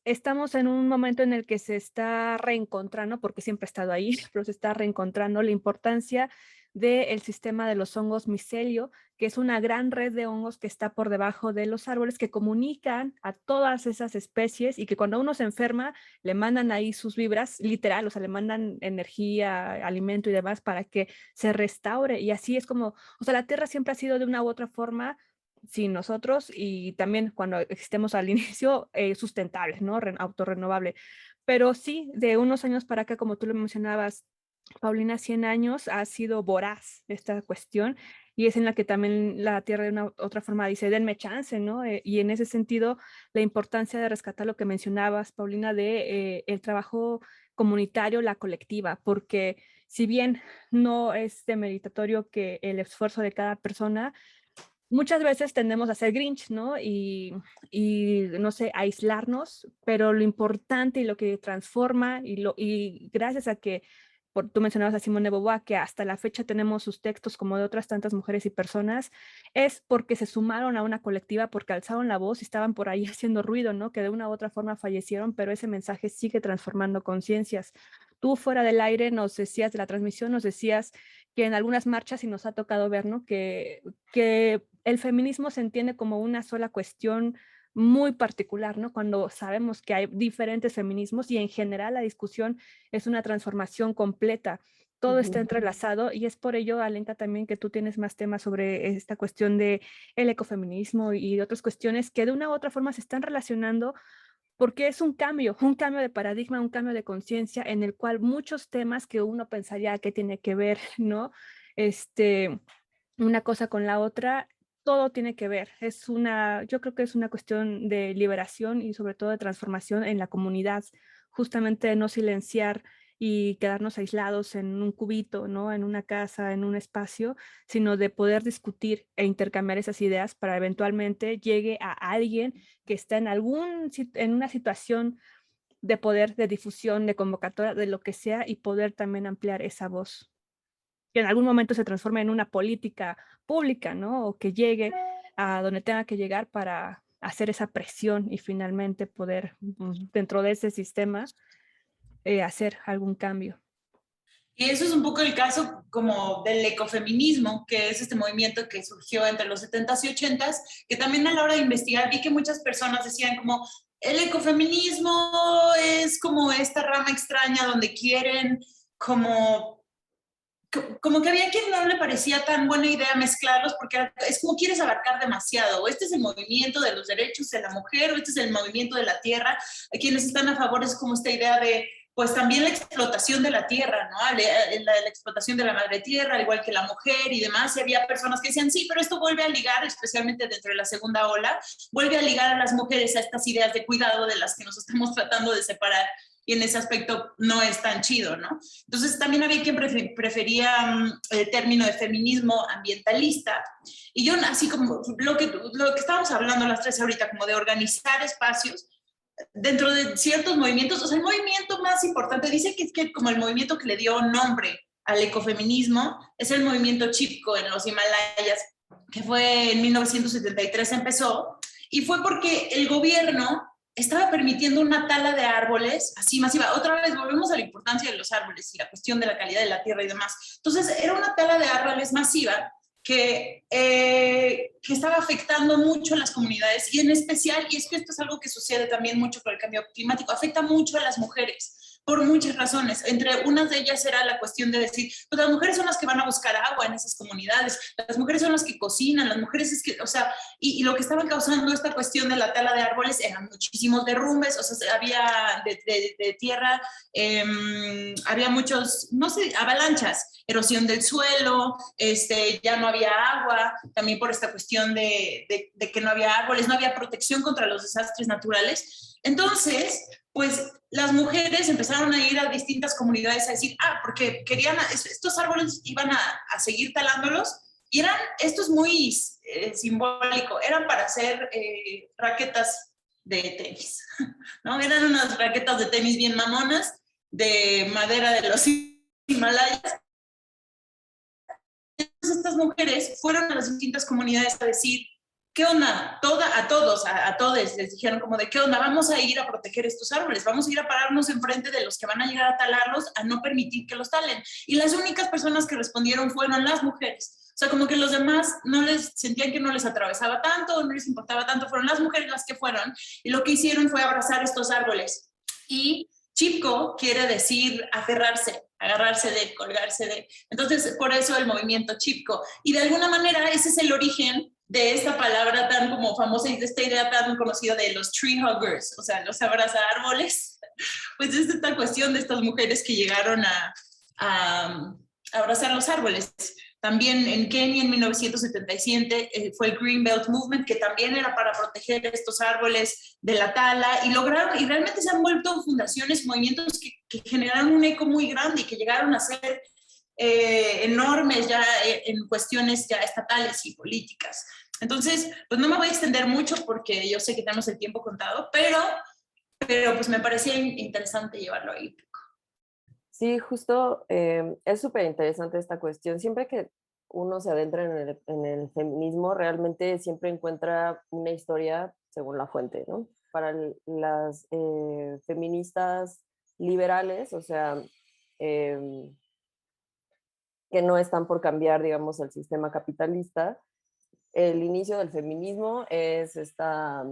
Estamos en un momento en el que se está reencontrando, porque siempre ha estado ahí, pero se está reencontrando la importancia del sistema de los hongos micelio, que es una gran red de hongos que está por debajo de los árboles que comunican a todas esas especies y que cuando uno se enferma le mandan ahí sus vibras, literal, o sea, le mandan energía, alimento y demás para que se restaure. Y así es como, o sea, la Tierra siempre ha sido de una u otra forma sin nosotros y también cuando existemos al inicio sustentables, ¿no? Autorrenovable. Pero sí, de unos años para acá, como tú lo mencionabas, Paulina, 100 años, ha sido voraz esta cuestión y es en la que también la Tierra de una otra forma dice, denme chance, ¿no? Y en ese sentido, la importancia de rescatar lo que mencionabas, Paulina, de el trabajo comunitario, la colectiva, porque si bien no es demeritatorio que el esfuerzo de cada persona, muchas veces tendemos a ser Grinch, ¿no? Y no sé, aislarnos, pero lo importante y lo que transforma y gracias a que tú mencionabas a Simone de Beauvoir, que hasta la fecha tenemos sus textos como de otras tantas mujeres y personas, es porque se sumaron a una colectiva, porque alzaron la voz y estaban por ahí haciendo ruido, ¿no? Que de una u otra forma fallecieron, pero ese mensaje sigue transformando conciencias. Tú fuera del aire nos decías de la transmisión, nos decías que en algunas marchas, y nos ha tocado ver, ¿no? Que el feminismo se entiende como una sola cuestión muy particular, ¿no? Cuando sabemos que hay diferentes feminismos y en general la discusión es una transformación completa. Todo está entrelazado y es por ello, Alenka, también que tú tienes más temas sobre esta cuestión de el ecofeminismo y otras cuestiones que de una u otra forma se están relacionando porque es un cambio de paradigma, un cambio de conciencia en el cual muchos temas que uno pensaría que tiene que ver, ¿no? Una cosa con la otra, todo tiene que ver. Yo creo que es una cuestión de liberación y sobre todo de transformación en la comunidad, justamente de no silenciar y quedarnos aislados en un cubito, ¿no? En una casa, en un espacio, sino de poder discutir e intercambiar esas ideas para eventualmente llegue a alguien que está en una situación de poder, de difusión, de convocatoria, de lo que sea, y poder también ampliar esa voz que en algún momento se transforme en una política pública, ¿no? O que llegue a donde tenga que llegar para hacer esa presión y finalmente poder, dentro de ese sistema, hacer algún cambio. Y eso es un poco el caso como del ecofeminismo, que es este movimiento que surgió entre los 70s y 80s, que también a la hora de investigar vi que muchas personas decían como, el ecofeminismo es como esta rama extraña donde quieren como que había quien no le parecía tan buena idea mezclarlos porque es como quieres abarcar demasiado. O este es el movimiento de los derechos de la mujer, o este es el movimiento de la tierra. A quienes están a favor es como esta idea de, pues también la explotación de la tierra, ¿no? La explotación de la madre tierra, al igual que la mujer y demás. Y había personas que decían, sí, pero esto vuelve a ligar, especialmente dentro de la segunda ola, vuelve a ligar a las mujeres a estas ideas de cuidado de las que nos estamos tratando de separar. Y en ese aspecto no es tan chido, ¿no? Entonces también había quien prefería el término de feminismo ambientalista. Y yo, así como lo que estábamos hablando las tres ahorita, como de organizar espacios dentro de ciertos movimientos, o sea, el movimiento más importante, dice que es que como el movimiento que le dio nombre al ecofeminismo, es el movimiento Chipko en los Himalayas, que fue en 1973 empezó, y fue porque el gobierno estaba permitiendo una tala de árboles así masiva. Otra vez volvemos a la importancia de los árboles y la cuestión de la calidad de la tierra y demás. Entonces era una tala de árboles masiva que estaba afectando mucho a las comunidades y en especial, y es que esto es algo que sucede también mucho con el cambio climático, afecta mucho a las mujeres por muchas razones. Entre unas de ellas era la cuestión de decir, pues las mujeres son las que van a buscar agua en esas comunidades, las mujeres son las que cocinan, las mujeres es que, o sea, y lo que estaban causando esta cuestión de la tala de árboles eran muchísimos derrumbes, o sea, había de tierra, había muchos, no sé, avalanchas, erosión del suelo, ya no había agua, también por esta cuestión de que no había árboles, no había protección contra los desastres naturales. Entonces, pues las mujeres empezaron a ir a distintas comunidades a decir, porque querían, estos árboles iban a seguir talándolos, y esto es muy simbólico, eran para hacer raquetas de tenis, ¿no? Eran unas raquetas de tenis bien mamonas, de madera de los Himalayas. Entonces estas mujeres fueron a las distintas comunidades a decir, ¿qué onda? A todos les dijeron como de, ¿qué onda? Vamos a ir a proteger estos árboles, vamos a ir a pararnos enfrente de los que van a llegar a talarlos, a no permitir que los talen. Y las únicas personas que respondieron fueron las mujeres. O sea, como que los demás sentían que no les atravesaba tanto, no les importaba tanto, fueron las mujeres las que fueron, y lo que hicieron fue abrazar estos árboles. Y Chipko quiere decir aferrarse, agarrarse de, colgarse de. Entonces, por eso el movimiento Chipko. Y de alguna manera ese es el origen de esta palabra tan como famosa y de esta idea tan conocida de los tree huggers, o sea, los abraza árboles. Pues es esta cuestión de estas mujeres que llegaron a abrazar los árboles. También en Kenia en 1977 fue el Green Belt Movement, que también era para proteger estos árboles de la tala, y lograron, y realmente se han vuelto fundaciones, movimientos que generaron un eco muy grande y que llegaron a ser enormes ya en cuestiones ya estatales y políticas. Entonces, pues no me voy a extender mucho porque yo sé que tenemos el tiempo contado, pero pues me parecía interesante llevarlo ahí. Sí, justo es súper interesante esta cuestión. Siempre que uno se adentra en el feminismo, realmente siempre encuentra una historia según la fuente, ¿no? Para las feministas liberales, o sea, que no están por cambiar, digamos, el sistema capitalista, el inicio del feminismo es esta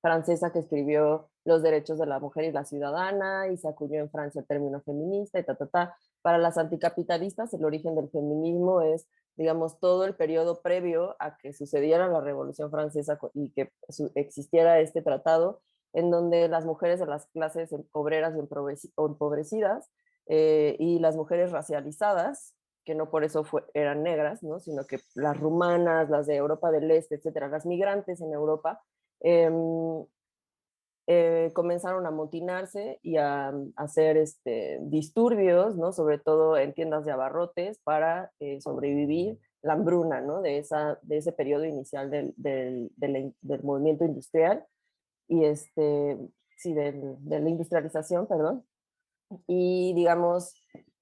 francesa que escribió Los derechos de la mujer y la ciudadana, y se acuñó en Francia el término feminista y ta. Para las anticapitalistas, el origen del feminismo es, digamos, todo el periodo previo a que sucediera la Revolución Francesa y que existiera este tratado, en donde las mujeres de las clases obreras y empobrecidas y las mujeres racializadas, que no por eso eran negras, ¿no? Sino que las rumanas, las de Europa del Este, etcétera, las migrantes en Europa, comenzaron a amotinarse y a hacer disturbios, ¿no? Sobre todo en tiendas de abarrotes para sobrevivir la hambruna, ¿no? De ese periodo inicial del movimiento industrial y sí, de la industrialización, perdón. Y digamos,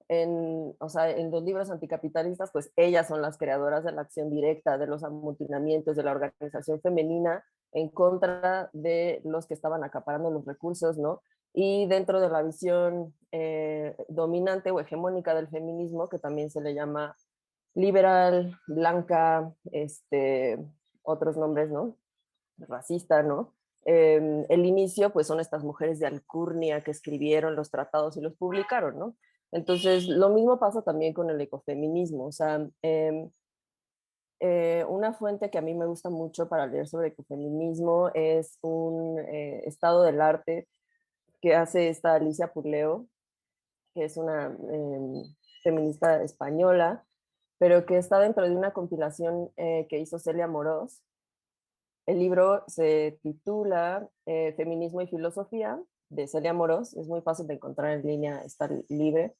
o sea, en los libros anticapitalistas, pues ellas son las creadoras de la acción directa, de los amotinamientos, de la organización femenina en contra de los que estaban acaparando los recursos, ¿no? Y dentro de la visión dominante o hegemónica del feminismo, que también se le llama liberal, blanca, otros nombres, ¿no? Racista, ¿no? El inicio, pues son estas mujeres de alcurnia que escribieron los tratados y los publicaron, ¿no? Entonces, lo mismo pasa también con el ecofeminismo, o sea, una fuente que a mí me gusta mucho para leer sobre ecofeminismo es un estado del arte que hace esta Alicia Purleo, que es una feminista española, pero que está dentro de una compilación que hizo Celia Morós. El libro se titula Feminismo y Filosofía, de Celia Morós. Es muy fácil de encontrar en línea, está libre.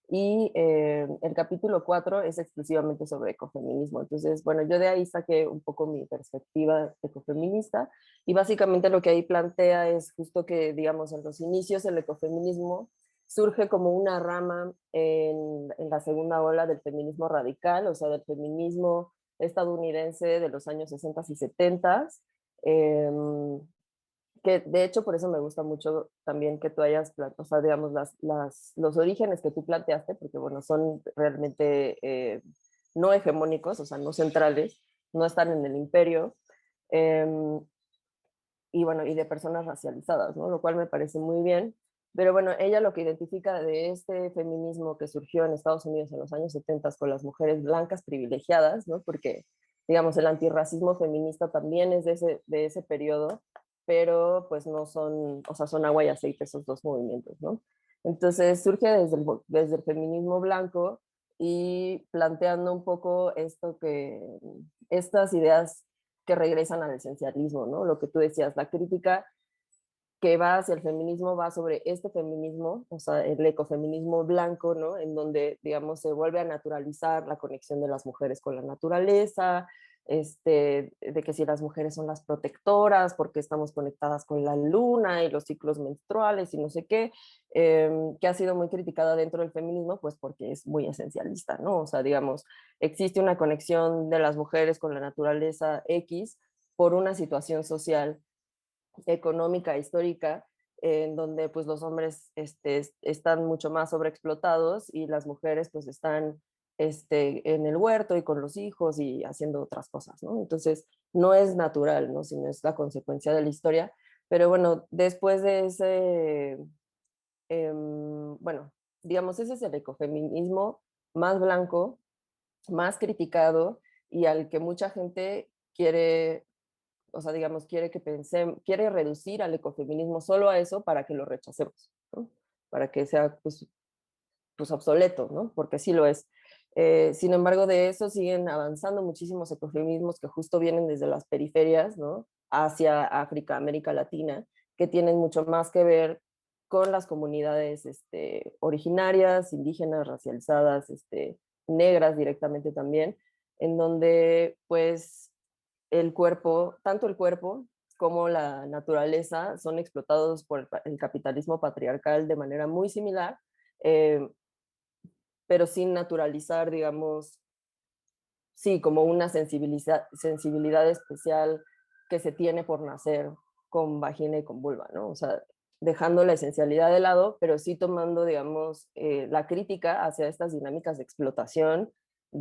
Y el capítulo 4 es exclusivamente sobre ecofeminismo. Entonces, bueno, yo de ahí saqué un poco mi perspectiva ecofeminista y básicamente lo que ahí plantea es justo que, digamos, en los inicios el ecofeminismo surge como una rama en la segunda ola del feminismo radical, o sea, del feminismo estadounidense de los años 60 y 70, que de hecho por eso me gusta mucho también que tú hayas, o sea, digamos, los orígenes que tú planteaste, porque bueno, son realmente no hegemónicos, o sea, no centrales, no están en el imperio, eh, y bueno, y de personas racializadas, ¿no? Lo cual me parece muy bien. Pero bueno, ella lo que identifica de este feminismo que surgió en Estados Unidos en los años 70 con las mujeres blancas privilegiadas, ¿no? Porque, digamos, el antirracismo feminista también es de ese periodo, pero pues no son, o sea, son agua y aceite esos dos movimientos, ¿no? Entonces surge desde el feminismo blanco y planteando un poco estas ideas que regresan al esencialismo, ¿no? Lo que tú decías, la crítica que va hacia el feminismo va sobre este feminismo, o sea, el ecofeminismo blanco, ¿no? En donde, digamos, se vuelve a naturalizar la conexión de las mujeres con la naturaleza, de que si las mujeres son las protectoras, porque estamos conectadas con la luna y los ciclos menstruales y no sé qué, que ha sido muy criticada dentro del feminismo, pues porque es muy esencialista, ¿no? O sea, digamos, existe una conexión de las mujeres con la naturaleza X por una situación social económica, histórica, en donde pues los hombres están mucho más sobreexplotados y las mujeres pues están en el huerto y con los hijos y haciendo otras cosas, ¿no? Entonces no es natural, ¿no? Sino es la consecuencia de la historia. Pero bueno, después de ese, bueno, digamos, ese es el ecofeminismo más blanco, más criticado y al que mucha gente quiere, o sea, digamos, quiere reducir al ecofeminismo solo a eso para que lo rechacemos, ¿no? Para que sea pues obsoleto, ¿no? Porque sí lo es. Sin embargo, de eso siguen avanzando muchísimos ecofeminismos que justo vienen desde las periferias, ¿no? Asia, África, América Latina, que tienen mucho más que ver con las comunidades originarias, indígenas, racializadas, negras directamente también, en donde pues tanto el cuerpo como la naturaleza son explotados por el capitalismo patriarcal de manera muy similar, eh, pero sin naturalizar, digamos, sí, como una sensibilidad especial que se tiene por nacer con vagina y con vulva, ¿no? O sea, dejando la esencialidad de lado, pero sí tomando, digamos, la crítica hacia estas dinámicas de explotación y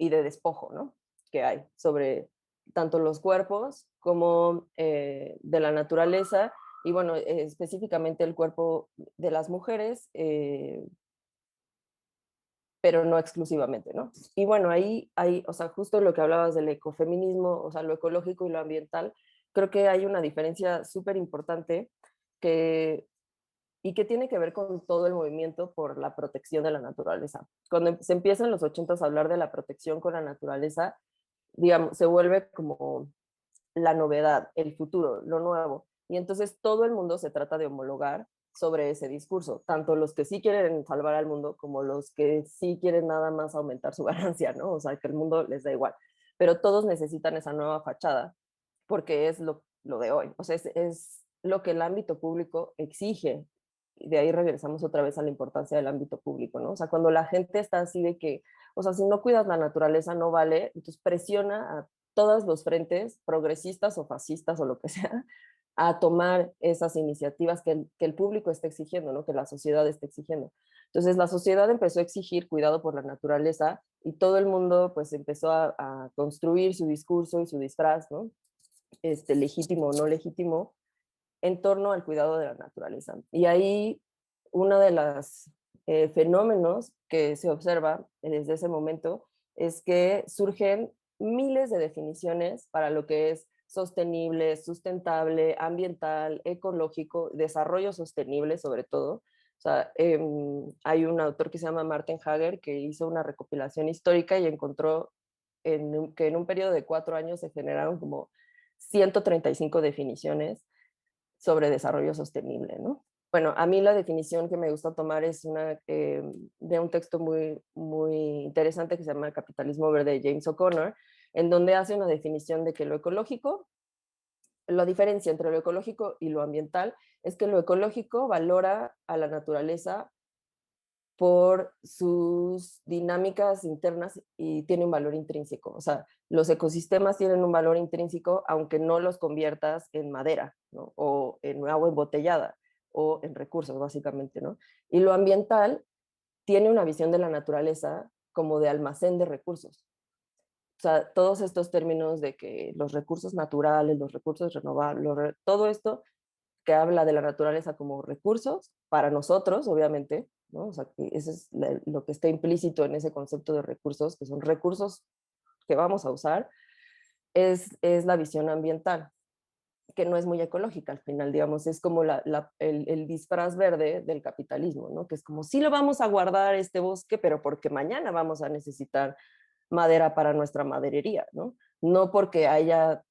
de despojo, ¿no? Que hay sobre tanto los cuerpos como de la naturaleza y bueno, específicamente el cuerpo de las mujeres, pero no exclusivamente, ¿no? Y bueno, ahí, o sea, justo lo que hablabas del ecofeminismo, o sea, lo ecológico y lo ambiental, creo que hay una diferencia súper importante que, y que tiene que ver con todo el movimiento por la protección de la naturaleza. Cuando se empieza en los 80 a hablar de la protección con la naturaleza, digamos, se vuelve como la novedad, el futuro, lo nuevo. Y entonces todo el mundo se trata de homologar sobre ese discurso, tanto los que sí quieren salvar al mundo como los que sí quieren nada más aumentar su ganancia, ¿no? O sea, que el mundo les da igual. Pero todos necesitan esa nueva fachada porque es lo de hoy. O sea, es lo que el ámbito público exige de ahí regresamos otra vez a la importancia del ámbito público, ¿no? O sea, cuando la gente está así de que, o sea, si no cuidas la naturaleza no vale, entonces presiona a todos los frentes, progresistas o fascistas o lo que sea, a tomar esas iniciativas que el público está exigiendo, ¿no? Que la sociedad está exigiendo. Entonces la sociedad empezó a exigir cuidado por la naturaleza y todo el mundo pues empezó a construir su discurso y su disfraz, ¿no? Legítimo o no legítimo, en torno al cuidado de la naturaleza. Y ahí uno de los fenómenos que se observa desde ese momento es que surgen miles de definiciones para lo que es sostenible, sustentable, ambiental, ecológico, desarrollo sostenible sobre todo. O sea, hay un autor que se llama Martin Hager que hizo una recopilación histórica y encontró que en un periodo de 4 años se generaron como 135 definiciones sobre desarrollo sostenible, ¿no? Bueno, a mí la definición que me gusta tomar es de un texto muy interesante que se llama Capitalismo Verde de James O'Connor, en donde hace una definición de que lo ecológico, la diferencia entre lo ecológico y lo ambiental es que lo ecológico valora a la naturaleza por sus dinámicas internas y tiene un valor intrínseco. O sea, los ecosistemas tienen un valor intrínseco aunque no los conviertas en madera, ¿no? O en agua embotellada o en recursos, básicamente, ¿no? Y lo ambiental tiene una visión de la naturaleza como de almacén de recursos. O sea, todos estos términos de que los recursos naturales, los recursos renovables, todo esto que habla de la naturaleza como recursos para nosotros, obviamente, ¿no? O sea, que eso es lo que está implícito en ese concepto de recursos, que son recursos que vamos a usar, es la visión ambiental, que no es muy ecológica al final, digamos, es como el disfraz verde del capitalismo, ¿no? Que es como, sí lo vamos a guardar este bosque, pero porque mañana vamos a necesitar madera para nuestra maderería, ¿no? No porque haya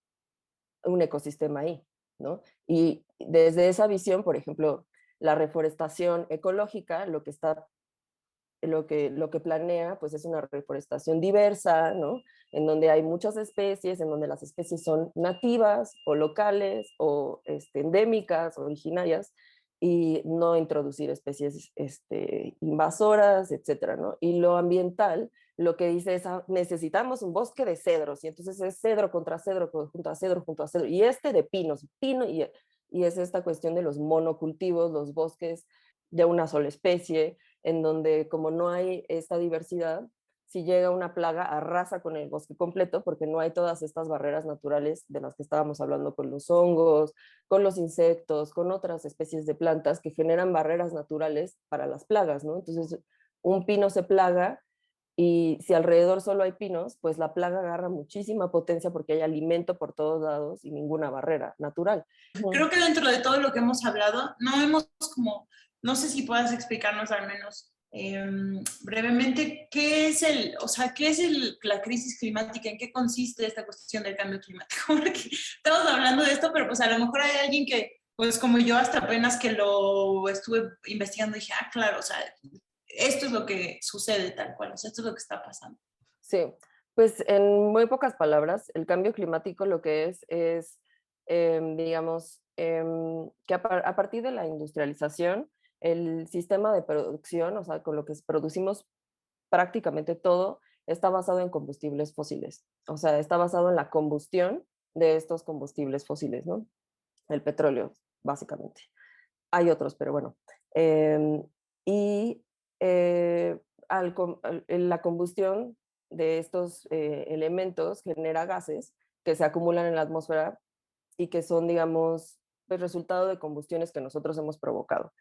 un ecosistema ahí, ¿no? Y desde esa visión, por ejemplo, la reforestación ecológica, lo que planea, pues es una reforestación diversa, ¿no? En donde hay muchas especies, en donde las especies son nativas o locales o endémicas, originarias, y no introducir especies invasoras, etcétera, ¿no? Y lo ambiental, lo que dice es, necesitamos un bosque de cedros, y entonces es cedro contra cedro, junto a cedro, junto a cedro, y de pinos, y es esta cuestión de los monocultivos, los bosques de una sola especie, en donde como no hay esta diversidad, si llega una plaga arrasa con el bosque completo porque no hay todas estas barreras naturales de las que estábamos hablando con los hongos, con los insectos, con otras especies de plantas que generan barreras naturales para las plagas, ¿no? Entonces, un pino se plaga y si alrededor solo hay pinos, pues la plaga agarra muchísima potencia porque hay alimento por todos lados y ninguna barrera natural. Creo que dentro de todo lo que hemos hablado, no hemos como, no sé si puedas explicarnos al menos brevemente qué es la crisis climática, en qué consiste esta cuestión del cambio climático, porque estamos hablando de esto, pero pues a lo mejor hay alguien que, pues como yo hasta apenas que lo estuve investigando, dije, claro, o sea, esto es lo que sucede tal cual, o sea, esto es lo que está pasando. Sí, pues en muy pocas palabras, el cambio climático lo que es digamos, que a partir de la industrialización, el sistema de producción, o sea, con lo que producimos prácticamente todo, está basado en combustibles fósiles. O sea, está basado en la combustión de estos combustibles fósiles, ¿no? El petróleo, básicamente. Hay otros, pero bueno. Y la combustión de estos elementos genera gases que se acumulan en la atmósfera y que son, digamos, el resultado de combustiones que nosotros hemos provocado.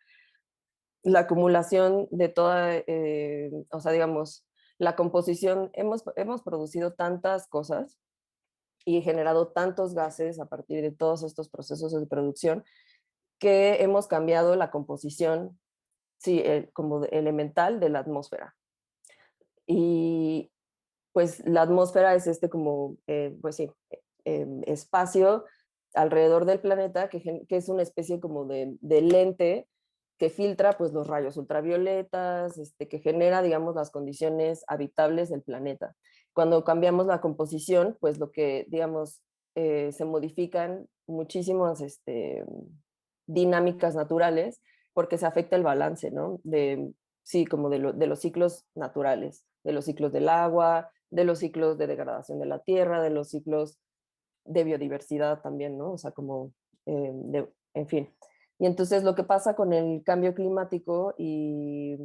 La acumulación de toda, o sea, digamos, la composición, hemos producido tantas cosas y generado tantos gases a partir de todos estos procesos de producción que hemos cambiado la composición, sí, como elemental de la atmósfera. Y pues la atmósfera es como, pues sí, espacio alrededor del planeta que es una especie como de lente que filtra pues los rayos ultravioletas, que genera, digamos, las condiciones habitables del planeta. Cuando cambiamos la composición, pues lo que, digamos, se modifican muchísimas dinámicas naturales. porque se afecta el balance, ¿no? Sí, como de los ciclos naturales, de los ciclos del agua, de los ciclos de degradación de la tierra, de los ciclos de biodiversidad también, ¿no? O sea, como, en fin. Y entonces lo que pasa con el cambio climático y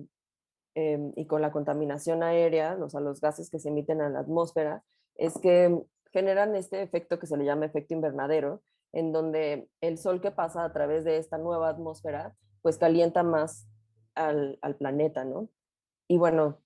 con la contaminación aérea, o sea, los gases que se emiten a la atmósfera, es que generan este efecto que se le llama efecto invernadero, en donde el sol que pasa a través de esta nueva atmósfera, pues calienta más al planeta, ¿no? Y bueno,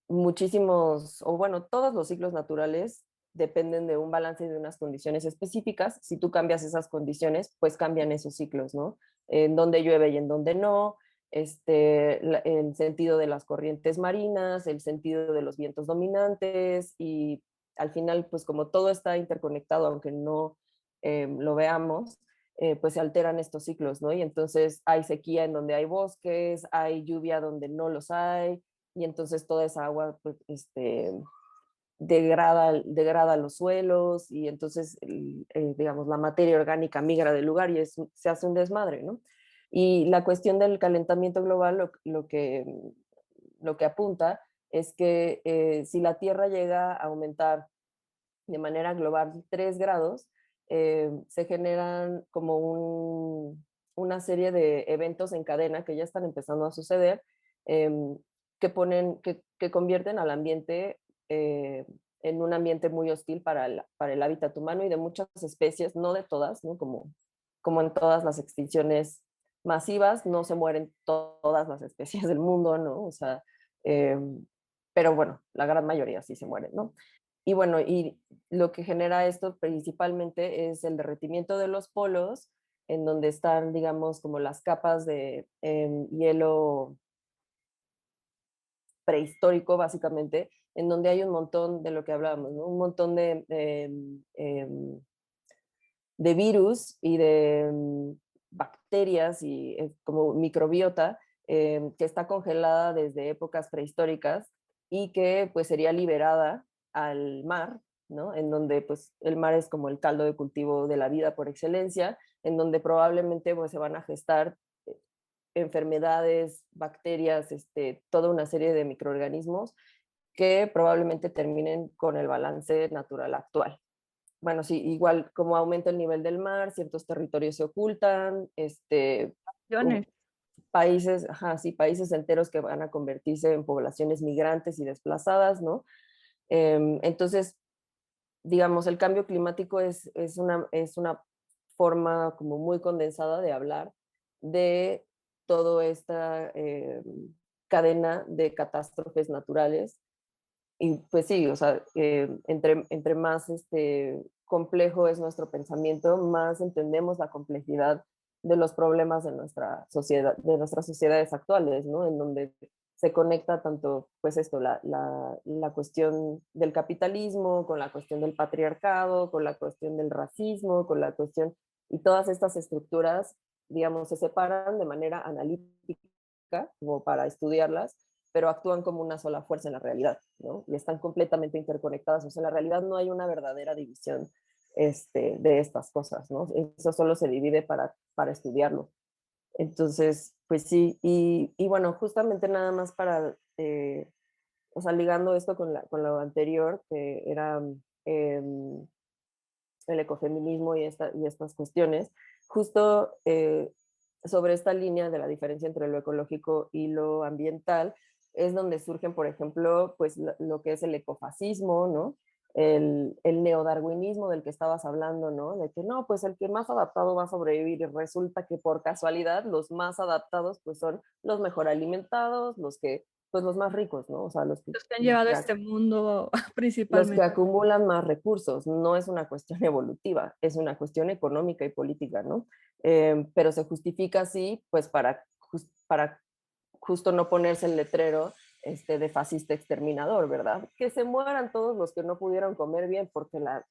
muchísimos, o bueno, todos los ciclos naturales dependen de un balance y de unas condiciones específicas. Si tú cambias esas condiciones, pues cambian esos ciclos, ¿no? En donde llueve y en donde no, el sentido de las corrientes marinas, el sentido de los vientos dominantes y al final, pues como todo está interconectado, aunque no lo veamos, pues se alteran estos ciclos, ¿no? Y entonces hay sequía en donde hay bosques, hay lluvia donde no los hay, y entonces toda esa agua pues, degrada los suelos y entonces, digamos, la materia orgánica migra del lugar y se hace un desmadre, ¿no? Y la cuestión del calentamiento global lo que apunta es que si la Tierra llega a aumentar de manera global 3 grados, se generan como una serie de eventos en cadena que ya están empezando a suceder, que convierten al ambiente en un ambiente muy hostil para el hábitat humano y de muchas especies, no de todas, ¿no? Como en todas las extinciones masivas, no se mueren todas las especies del mundo, ¿no? O sea, eh, pero bueno, la gran mayoría sí se mueren, ¿no? Y bueno, y lo que genera esto principalmente es el derretimiento de los polos, en donde están, digamos, como las capas de hielo prehistórico, básicamente, en donde hay un montón de lo que hablábamos, ¿no? Un montón de virus y de bacterias y como microbiota que está congelada desde épocas prehistóricas y que pues sería liberada al mar, ¿no? En donde pues el mar es como el caldo de cultivo de la vida por excelencia, en donde probablemente pues se van a gestar enfermedades, bacterias, toda una serie de microorganismos que probablemente terminen con el balance natural actual. Bueno, sí, igual como aumenta el nivel del mar, ciertos territorios se ocultan, Millones. países, ajá, sí, países enteros que van a convertirse en poblaciones migrantes y desplazadas, ¿no? Entonces, digamos, el cambio climático es una forma como muy condensada de hablar de toda esta cadena de catástrofes naturales. Y pues sí, o sea, entre más complejo es nuestro pensamiento, más entendemos la complejidad de los problemas de nuestra sociedad, de nuestras sociedades actuales, ¿no? En donde se conecta tanto, pues esto, la cuestión del capitalismo, con la cuestión del patriarcado, con la cuestión del racismo, con la cuestión, y todas estas estructuras, digamos, se separan de manera analítica, como para estudiarlas, pero actúan como una sola fuerza en la realidad, ¿no? Y están completamente interconectadas. O sea, en la realidad no hay una verdadera división de estas cosas, ¿no? Eso solo se divide para estudiarlo. Entonces, pues sí, y bueno, justamente nada más o sea, ligando esto con lo anterior, que era eh, el ecofeminismo y estas cuestiones, justo sobre esta línea de la diferencia entre lo ecológico y lo ambiental, es donde surgen, por ejemplo, pues lo que es el ecofascismo, ¿no? El neodarwinismo del que estabas hablando, ¿no? De que no, pues el que más adaptado va a sobrevivir y resulta que por casualidad los más adaptados pues son los mejor alimentados, pues los más ricos, ¿no? O sea, Los que han llevado a este mundo los que principalmente. acumulan más recursos. No es una cuestión evolutiva, es una cuestión económica y política, ¿no? Pero se justifica así, pues para justo no ponerse el letrero de fascista exterminador, ¿verdad? Que se mueran todos los que no pudieron comer bien porque la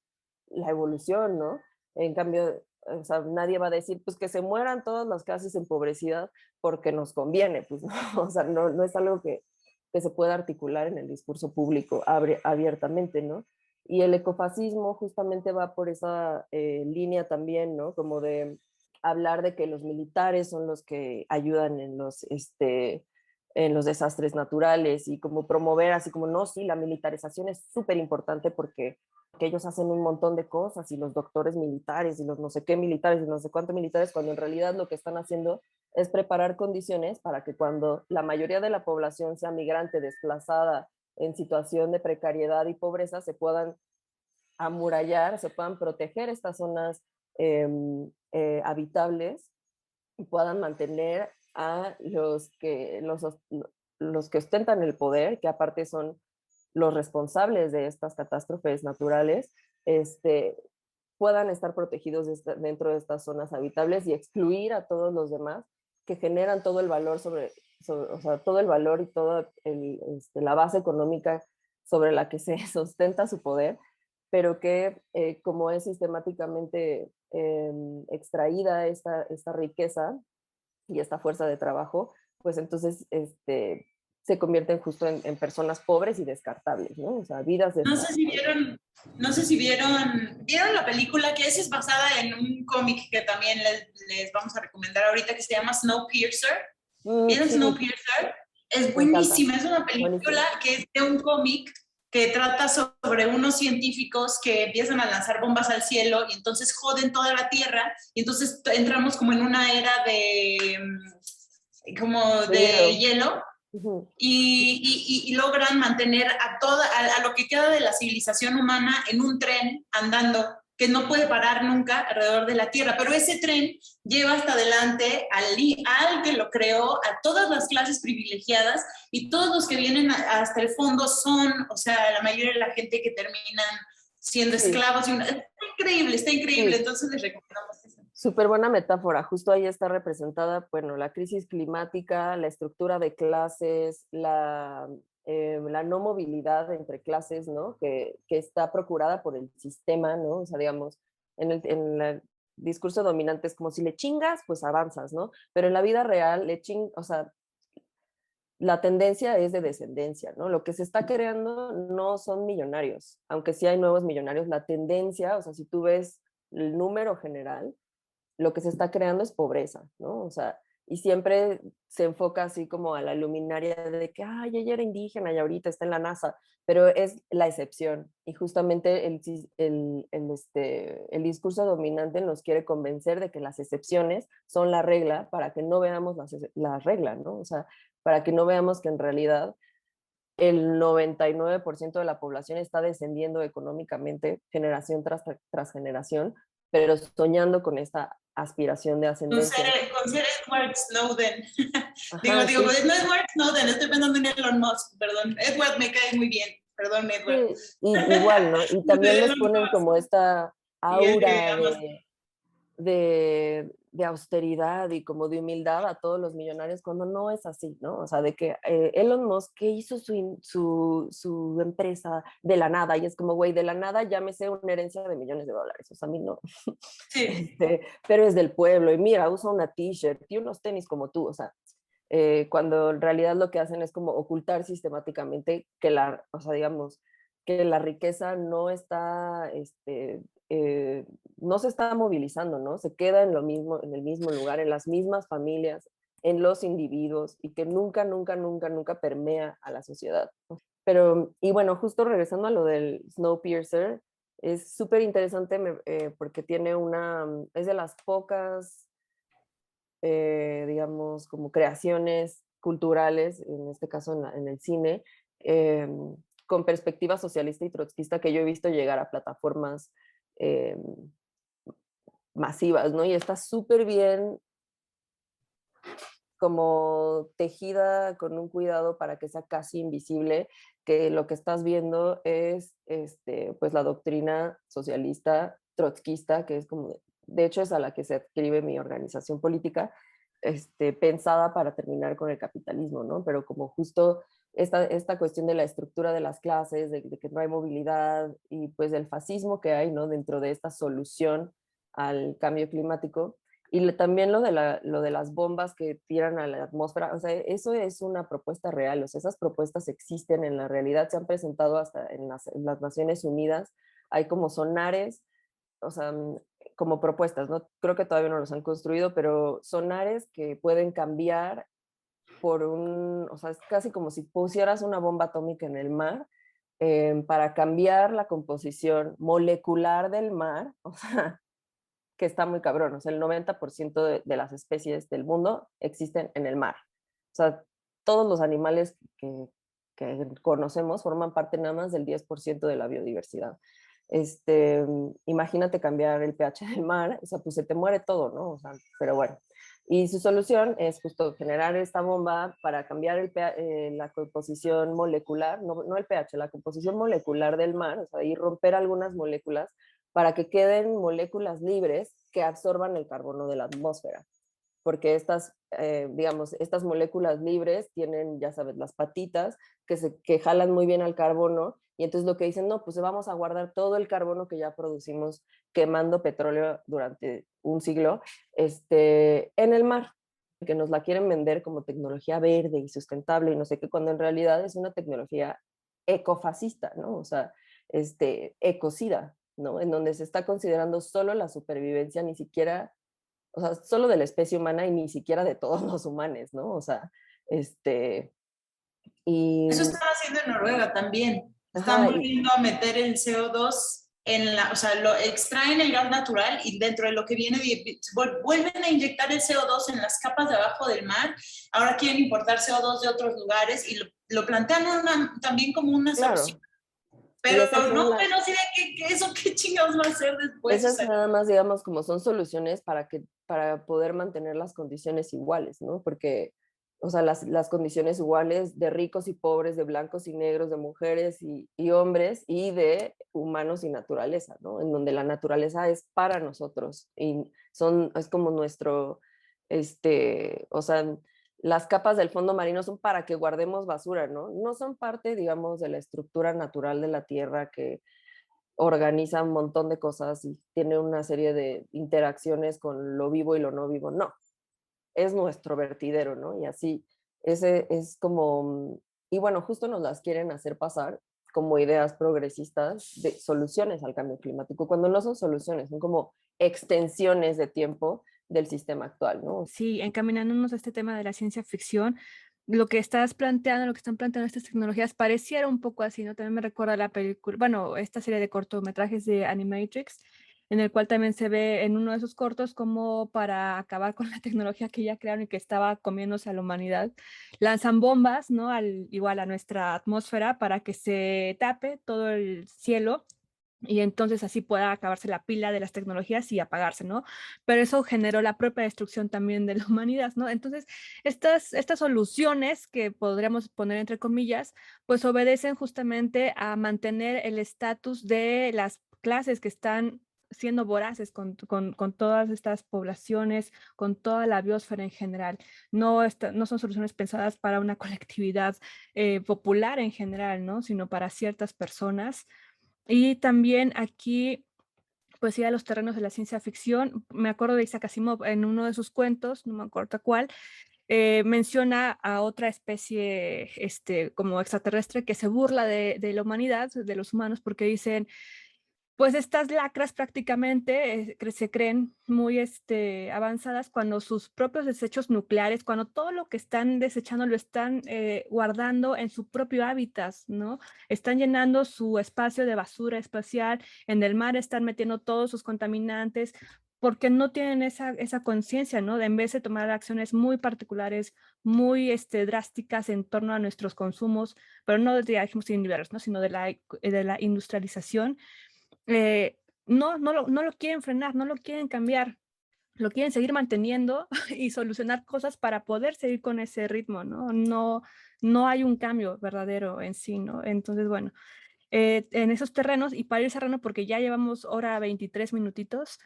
evolución, ¿no? En cambio, o sea, nadie va a decir, pues que se mueran todas las clases empobrecidas porque nos conviene, pues no, o sea, no es algo que se pueda articular en el discurso público abiertamente, ¿no? Y el ecofascismo justamente va por esa línea también, ¿no? Como de hablar de que los militares son los que ayudan en los desastres naturales y como promover así como, no, sí, la militarización es súper importante porque ellos hacen un montón de cosas y los doctores militares y los no sé qué militares y no sé cuántos militares, cuando en realidad lo que están haciendo es preparar condiciones para que cuando la mayoría de la población sea migrante, desplazada, en situación de precariedad y pobreza, se puedan amurallar, se puedan proteger estas zonas habitables y puedan mantener a los que ostentan el poder, que aparte son los responsables de estas catástrofes naturales, puedan estar protegidos dentro de estas zonas habitables y excluir a todos los demás que generan todo el valor o sea, todo el valor y toda la base económica sobre la que se sustenta su poder, pero que como es sistemáticamente extraída esta riqueza y esta fuerza de trabajo, pues entonces se convierten justo en personas pobres y descartables, ¿no? O sea, vidas No sé si vieron, no sé si vieron la película que es basada en un cómic que también les vamos a recomendar ahorita que se llama Snowpiercer. ¿Vieron Sí, Snowpiercer? Es me encanta. buenísima, es una película Buenísimo. que es de un cómic que trata sobre unos científicos que empiezan a lanzar bombas al cielo y entonces joden toda la Tierra y entonces entramos como en una era de hielo Uh-huh. y logran mantener a lo que queda de la civilización humana en un tren andando que no puede parar nunca alrededor de la Tierra, pero ese tren lleva hasta adelante al que lo creó, a todas las clases privilegiadas y todos los que vienen hasta el fondo son, o sea, la mayoría de la gente que terminan siendo Sí. esclavos. Está increíble, Sí. entonces les recomendamos eso. Súper buena metáfora. Justo ahí está representada, bueno, la crisis climática, la estructura de clases, la no movilidad entre clases, ¿no? Que está procurada por el sistema, ¿no? O sea, digamos, en el discurso dominante es como si le chingas, pues avanzas, ¿no? Pero en la vida real, o sea, la tendencia es de descendencia, ¿no? Lo que se está creando no son millonarios, aunque sí hay nuevos millonarios, la tendencia, o sea, si tú ves el número general, lo que se está creando es pobreza, ¿no? O sea, y siempre se enfoca así como a la luminaria de que, ay, ella era indígena y ahorita está en la NASA, pero es la excepción. Y justamente el discurso dominante nos quiere convencer de que las excepciones son la regla para que no veamos la regla, ¿no? O sea, para que no veamos que en realidad el 99% de la población está descendiendo económicamente generación tras generación, pero soñando con esta aspiración de ascendencia. Con ser Edward Snowden. Ajá, digo, sí. no es Edward Snowden, estoy pensando en Elon Musk, perdón. Edward me cae muy bien, perdón, Edward. Sí, igual, ¿no? Y también les Elon ponen como Musk esta y el que aura amas. de austeridad y como de humildad a todos los millonarios cuando no es así, ¿no? O sea, de que Elon Musk que hizo su empresa de la nada y es como, güey, de la nada llámese una herencia de millones de dólares, o sea, a mí no. Sí. Pero es del pueblo y mira, usa una t-shirt y unos tenis como tú, o sea, cuando en realidad lo que hacen es como ocultar sistemáticamente que o sea, digamos, que la riqueza no está, no se está movilizando, ¿no? Se queda en lo mismo, en el mismo lugar, en las mismas familias, en los individuos y que nunca, nunca, nunca, nunca permea a la sociedad. Pero, y bueno, justo regresando a lo del Snowpiercer, es súper interesante porque es de las pocas digamos, como creaciones culturales, en este caso en el cine, eh, con perspectiva socialista y trotskista que yo he visto llegar a plataformas eh, masivas, ¿no? Y está súper bien como tejida con un cuidado para que sea casi invisible, que lo que estás viendo es pues la doctrina socialista trotskista, que es como, de hecho es a la que se adscribe mi organización política, pensada para terminar con el capitalismo, ¿no? Pero como justo esta cuestión de la estructura de las clases, de que no hay movilidad y pues del fascismo que hay, ¿no? Dentro de esta solución al cambio climático, y también lo de las bombas que tiran a la atmósfera, o sea, eso es una propuesta real, o sea, esas propuestas existen en la realidad, se han presentado hasta en las Naciones Unidas, hay como sonares, o sea, como propuestas, ¿no? Creo que todavía no los han construido, pero sonares que pueden cambiar o sea, es casi como si pusieras una bomba atómica en el mar para cambiar la composición molecular del mar, o sea, que está muy cabrón, o sea, el 90% de las especies del mundo existen en el mar. O sea, todos los animales que conocemos forman parte nada más del 10% de la biodiversidad. Imagínate cambiar el pH del mar, o sea, pues se te muere todo, ¿no? O sea, pero bueno. Y su solución es justo generar esta bomba para cambiar la composición molecular, no el pH, la composición molecular del mar, o sea, y romper algunas moléculas para que queden moléculas libres que absorban el carbono de la atmósfera. Porque digamos, estas moléculas libres tienen, ya sabes, las patitas que jalan muy bien al carbono y entonces lo que dicen, no, pues vamos a guardar todo el carbono que ya producimos quemando petróleo durante un siglo en el mar, que nos la quieren vender como tecnología verde y sustentable y no sé qué, cuando en realidad es una tecnología ecofascista, ¿no? O sea, ecocida, ¿no? En donde se está considerando solo la supervivencia, ni siquiera, o sea, solo de la especie humana y ni siquiera de todos los humanos, ¿no? O sea, y... Eso están haciendo en Noruega también. Están Ajá, volviendo a meter el CO2 o sea, lo extraen el gas natural y dentro de lo que viene vuelven a inyectar el CO2 en las capas de abajo del mar. Ahora quieren importar CO2 de otros lugares y lo plantean también como una solución. claro. Pero no sé eso qué chingados va a hacer después. Esas O sea, nada más, digamos, como son soluciones para poder mantener las condiciones iguales, ¿no? Porque, o sea, las condiciones iguales de ricos y pobres, de blancos y negros, de mujeres y hombres, y de humanos y naturaleza, ¿no? En donde la naturaleza es para nosotros y es como nuestro, o sea, las capas del fondo marino son para que guardemos basura, ¿no? No son parte, digamos, de la estructura natural de la Tierra que organiza un montón de cosas y tiene una serie de interacciones con lo vivo y lo no vivo. No, es nuestro vertidero, ¿no? Y así, ese es como, y bueno, justo nos las quieren hacer pasar como ideas progresistas de soluciones al cambio climático, cuando no son soluciones, son como extensiones de tiempo del sistema actual, ¿no? Sí, encaminándonos a este tema de la ciencia ficción, lo que estás planteando, lo que están planteando estas tecnologías pareciera un poco así, ¿no? También me recuerda la película, bueno, esta serie de cortometrajes de Animatrix, en el cual también se ve en uno de esos cortos como para acabar con la tecnología que ya crearon y que estaba comiéndose a la humanidad, lanzan bombas, ¿no? Igual a nuestra atmósfera para que se tape todo el cielo y entonces así pueda acabarse la pila de las tecnologías y apagarse, ¿no? Pero eso generó la propia destrucción también de la humanidad, ¿no? Entonces, estas soluciones que podríamos poner entre comillas, pues obedecen justamente a mantener el estatus de las clases que están siendo voraces con todas estas poblaciones, con toda la biosfera en general. No son soluciones pensadas para una colectividad popular en general, ¿no? Sino para ciertas personas. Y también aquí, pues sí, a los terrenos de la ciencia ficción. Me acuerdo de Isaac Asimov en uno de sus cuentos, no me acuerdo cuál, menciona a otra especie como extraterrestre que se burla de la humanidad, de los humanos, porque dicen, pues estas lacras prácticamente se creen muy avanzadas cuando sus propios desechos nucleares, cuando todo lo que están desechando lo están guardando en su propio hábitat, ¿no? Están llenando su espacio de basura espacial, en el mar están metiendo todos sus contaminantes, porque no tienen esa conciencia, ¿no? De en vez de tomar acciones muy particulares, muy drásticas en torno a nuestros consumos, pero no de, dijimos, individuales, ¿no? Sino de la industrialización. No lo quieren frenar, no lo quieren cambiar, lo quieren seguir manteniendo y solucionar cosas para poder seguir con ese ritmo, ¿no? No hay un cambio verdadero en sí, ¿no? Entonces, bueno, en esos terrenos, y para ir cerrando, porque ya llevamos hora 23 minutitos,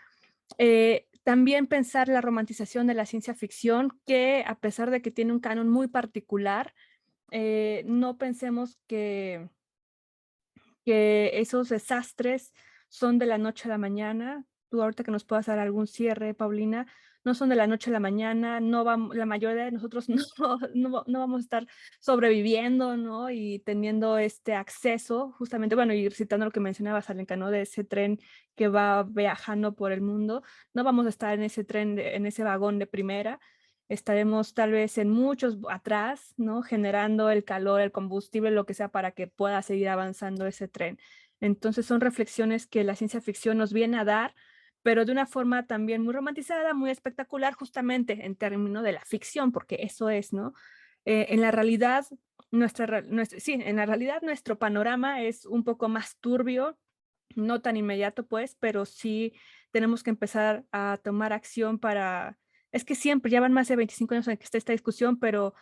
también pensar la romantización de la ciencia ficción, que a pesar de que tiene un canon muy particular, no pensemos que esos desastres son de la noche a la mañana, tú ahorita que nos puedas dar algún cierre, Paulina, no son de la noche a la mañana, no vamos, la mayoría de nosotros no vamos a estar sobreviviendo, ¿no? Y teniendo este acceso, justamente, bueno, y citando lo que mencionabas, Alenka, ¿no? De ese tren que va viajando por el mundo, no vamos a estar en ese tren, en ese vagón de primera, estaremos tal vez en muchos atrás, ¿no? Generando el calor, el combustible, lo que sea para que pueda seguir avanzando ese tren. Entonces son reflexiones que la ciencia ficción nos viene a dar, pero de una forma también muy romantizada, muy espectacular, justamente en términos de la ficción, porque eso es, ¿no? En la realidad, sí, en la realidad nuestro panorama es un poco más turbio, no tan inmediato, pues, pero sí tenemos que empezar a tomar acción para... Es que siempre, ya van más de 25 años en que está esta discusión, pero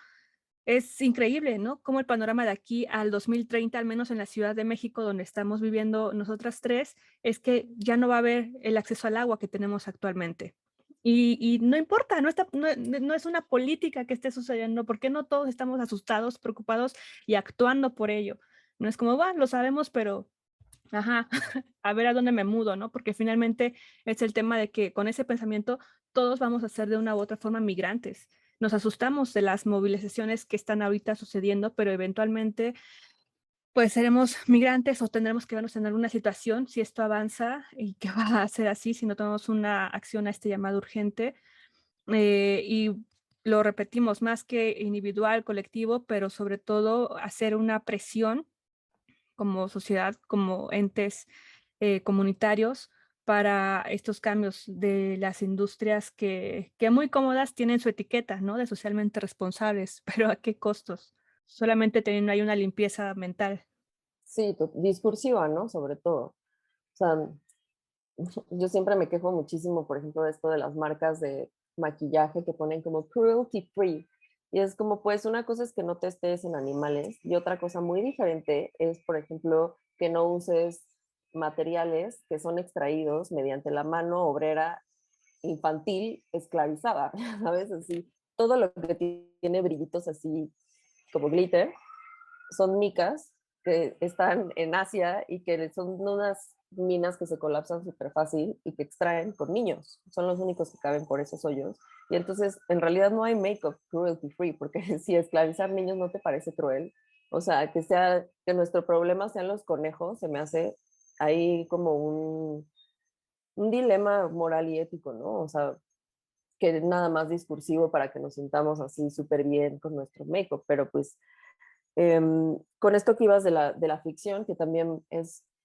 es increíble, ¿no? Como el panorama de aquí al 2030, al menos en la Ciudad de México, donde estamos viviendo nosotras tres, es que ya no va a haber el acceso al agua que tenemos actualmente. Y no importa, no es una política que esté sucediendo, porque no todos estamos asustados, preocupados y actuando por ello. No es como, va, lo sabemos, pero, ajá, a ver a dónde me mudo, ¿no? Porque finalmente es el tema de que con ese pensamiento todos vamos a ser de una u otra forma migrantes. Nos asustamos de las movilizaciones que están ahorita sucediendo, pero eventualmente pues seremos migrantes o tendremos que vernos en alguna situación si esto avanza y que va a ser así si no tomamos una acción a este llamado urgente. Y lo repetimos, más que individual, colectivo, pero sobre todo hacer una presión como sociedad, como entes comunitarios para estos cambios de las industrias que muy cómodas tienen su etiqueta, ¿no? De socialmente responsables, pero ¿a qué costos? Solamente teniendo ahí una limpieza mental. Sí, discursiva, ¿no? Sobre todo. O sea, yo siempre me quejo muchísimo, por ejemplo, de esto de las marcas de maquillaje que ponen como cruelty free. Y es como, pues, una cosa es que no testes en animales y otra cosa muy diferente es, por ejemplo, que no uses materiales que son extraídos mediante la mano obrera infantil esclavizada, ¿sabes? Así, todo lo que tiene brillitos así como glitter son micas que están en Asia y que son unas minas que se colapsan súper fácil y que extraen con niños. Son los únicos que caben por esos hoyos. Y entonces, en realidad no hay make-up cruelty free, porque si esclavizar niños no te parece cruel, o sea, que nuestro problema sean los conejos, se me hace ahí como un dilema moral y ético, ¿no? O sea, que nada más discursivo para que nos sintamos así súper bien con nuestro make-up, pero pues con esto que ibas de la ficción, que también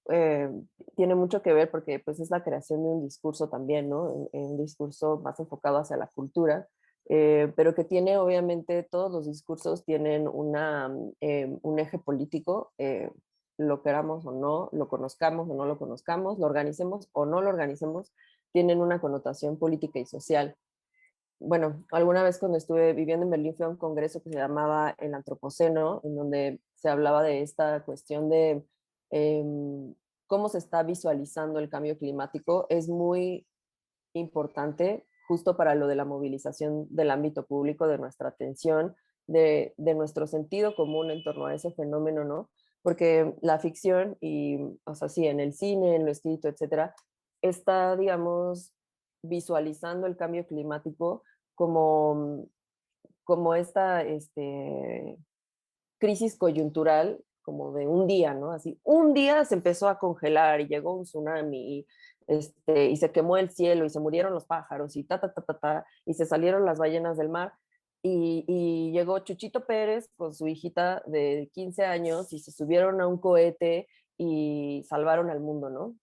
eh, tiene mucho que ver porque pues, es la creación de un discurso también, ¿no? Un discurso más enfocado hacia la cultura, pero que tiene obviamente, todos los discursos tienen un eje político, lo queramos o no, lo conozcamos o no lo conozcamos, lo organicemos o no lo organicemos, tienen una connotación política y social. Bueno, alguna vez cuando estuve viviendo en Berlín fui a un congreso que se llamaba el Antropoceno, en donde se hablaba de esta cuestión de eh, cómo se está visualizando el cambio climático. Es muy importante justo para lo de la movilización del ámbito público, de nuestra atención, de nuestro sentido común en torno a ese fenómeno, ¿no? Porque la ficción y, o sea, sí, en el cine, en lo escrito, etcétera, está, digamos, visualizando el cambio climático como, como esta crisis coyuntural, como de un día, ¿no? Así, un día se empezó a congelar y llegó un tsunami y se quemó el cielo y se murieron los pájaros y y se salieron las ballenas del mar. Y llegó Chuchito Pérez con su hijita de 15 años y se subieron a un cohete y salvaron al mundo, ¿no?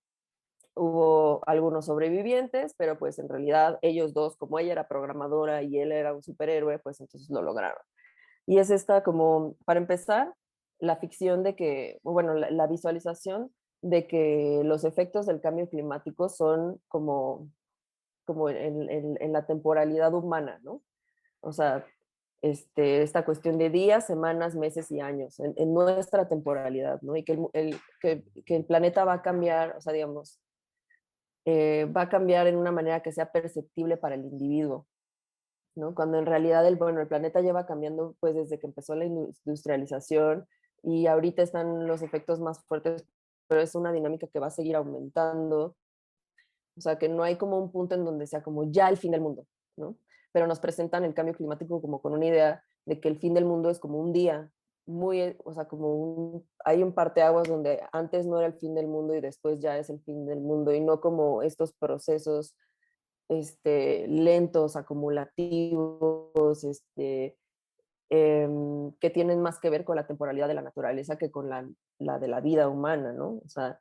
Hubo algunos sobrevivientes, pero pues en realidad ellos dos, como ella era programadora y él era un superhéroe, pues entonces lo lograron. Y es esta como, para empezar, la ficción de que, bueno, la visualización de que los efectos del cambio climático son como en la temporalidad humana, ¿no? O sea, esta cuestión de días, semanas, meses y años, en nuestra temporalidad, ¿no? Y que el planeta va a cambiar, o sea, digamos, va a cambiar en una manera que sea perceptible para el individuo, ¿no? Cuando en realidad bueno, el planeta lleva cambiando pues desde que empezó la industrialización y ahorita están los efectos más fuertes, pero es una dinámica que va a seguir aumentando. o sea, que no hay como un punto en donde sea como ya el fin del mundo, ¿no? Pero nos presentan el cambio climático como con una idea de que el fin del mundo es como un día, muy, o sea, hay un parteaguas donde antes no era el fin del mundo y después ya es el fin del mundo, y no como estos procesos lentos, acumulativos, que tienen más que ver con la temporalidad de la naturaleza que con la de la vida humana, ¿no? O sea,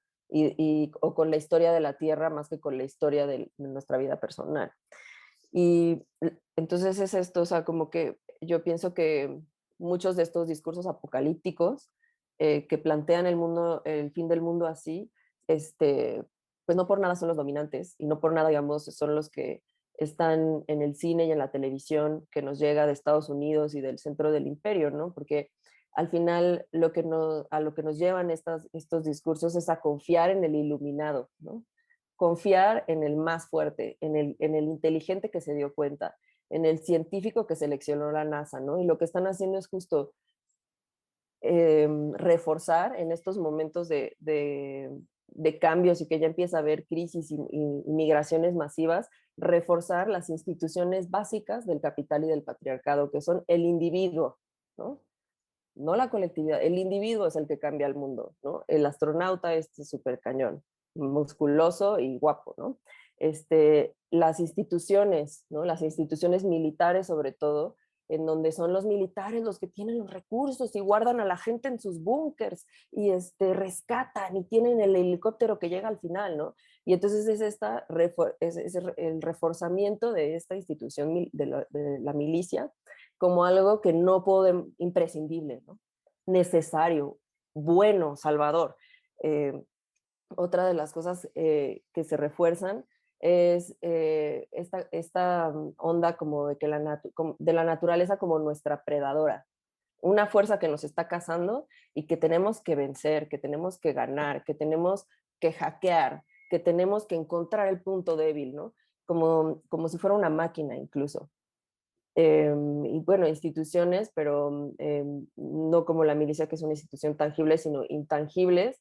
o con la historia de la Tierra más que con la historia de nuestra vida personal. Y entonces es esto, o sea, como que yo pienso que muchos de estos discursos apocalípticos que plantean el fin del mundo así, pues no por nada son los dominantes y no por nada, digamos, son los que están en el cine y en la televisión que nos llega de Estados Unidos y del centro del imperio, ¿no? Porque al final a lo que nos llevan estos discursos es a confiar en el iluminado, ¿no? Confiar en el más fuerte, en el inteligente que se dio cuenta, en el científico que seleccionó la NASA, ¿no? Y lo que están haciendo es justo reforzar en estos momentos de cambios y que ya empieza a haber crisis y migraciones masivas, reforzar las instituciones básicas del capital y del patriarcado, que son el individuo, ¿no? No la colectividad, el individuo es el que cambia el mundo, ¿no? El astronauta es súper cañón, musculoso y guapo, ¿no? Las instituciones, ¿no? Las instituciones militares sobre todo, en donde son los militares los que tienen los recursos y guardan a la gente en sus búnkers y rescatan y tienen el helicóptero que llega al final, ¿no? Y entonces es el reforzamiento de esta institución de la milicia como algo que no podemos, imprescindible, ¿no? Necesario, bueno, salvador. Otra de las cosas que se refuerzan es esta onda como de que de la naturaleza como nuestra predadora, una fuerza que nos está cazando y que tenemos que vencer, que tenemos que ganar, que tenemos que hackear, que tenemos que encontrar el punto débil, ¿no? Como si fuera una máquina incluso. Y bueno, instituciones, pero no como la milicia, que es una institución tangible, sino intangibles,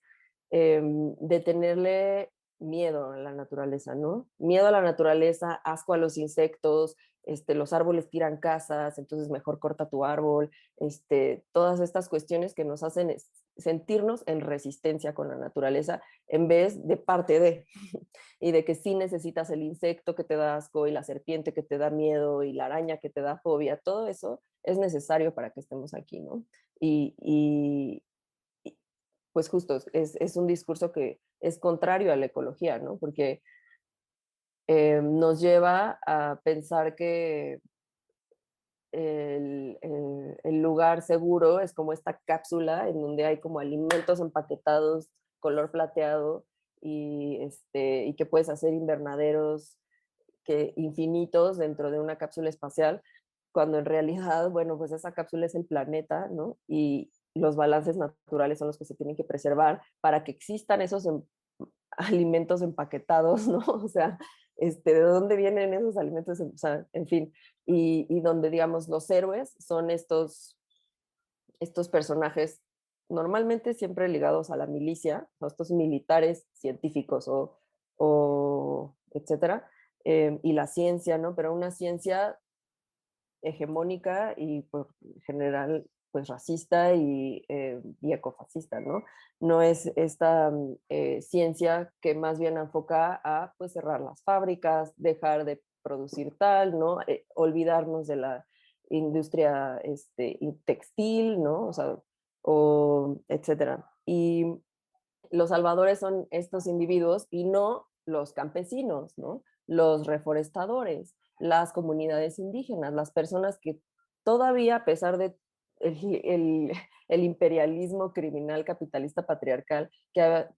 de tenerle miedo a la naturaleza, ¿no? Miedo a la naturaleza, asco a los insectos, los árboles tiran casas, entonces mejor corta tu árbol, todas estas cuestiones que nos hacen sentirnos en resistencia con la naturaleza en vez de parte de, y de que sí necesitas el insecto que te da asco y la serpiente que te da miedo y la araña que te da fobia, todo eso es necesario para que estemos aquí, ¿no? Y pues justo es un discurso que es contrario a la ecología, ¿no? Porque nos lleva a pensar que el lugar seguro es como esta cápsula en donde hay como alimentos empaquetados color plateado y que puedes hacer invernaderos infinitos dentro de una cápsula espacial, cuando en realidad, bueno, pues esa cápsula es el planeta, ¿no? Y los balances naturales son los que se tienen que preservar para que existan esos alimentos empaquetados, ¿no? O sea, ¿de dónde vienen esos alimentos? O sea, en fin, y donde, digamos, los héroes son estos personajes normalmente siempre ligados a la milicia, a estos militares científicos o etcétera, y la ciencia, ¿no? Pero una ciencia hegemónica y por general pues racista y ecofascista, ¿no? No es esta ciencia que más bien enfoca a pues cerrar las fábricas, dejar de producir tal, ¿no? Olvidarnos de la industria textil, ¿no? O sea, etcétera. Y los salvadores son estos individuos y no los campesinos, ¿no? Los reforestadores, las comunidades indígenas, las personas que todavía, a pesar de el imperialismo criminal capitalista patriarcal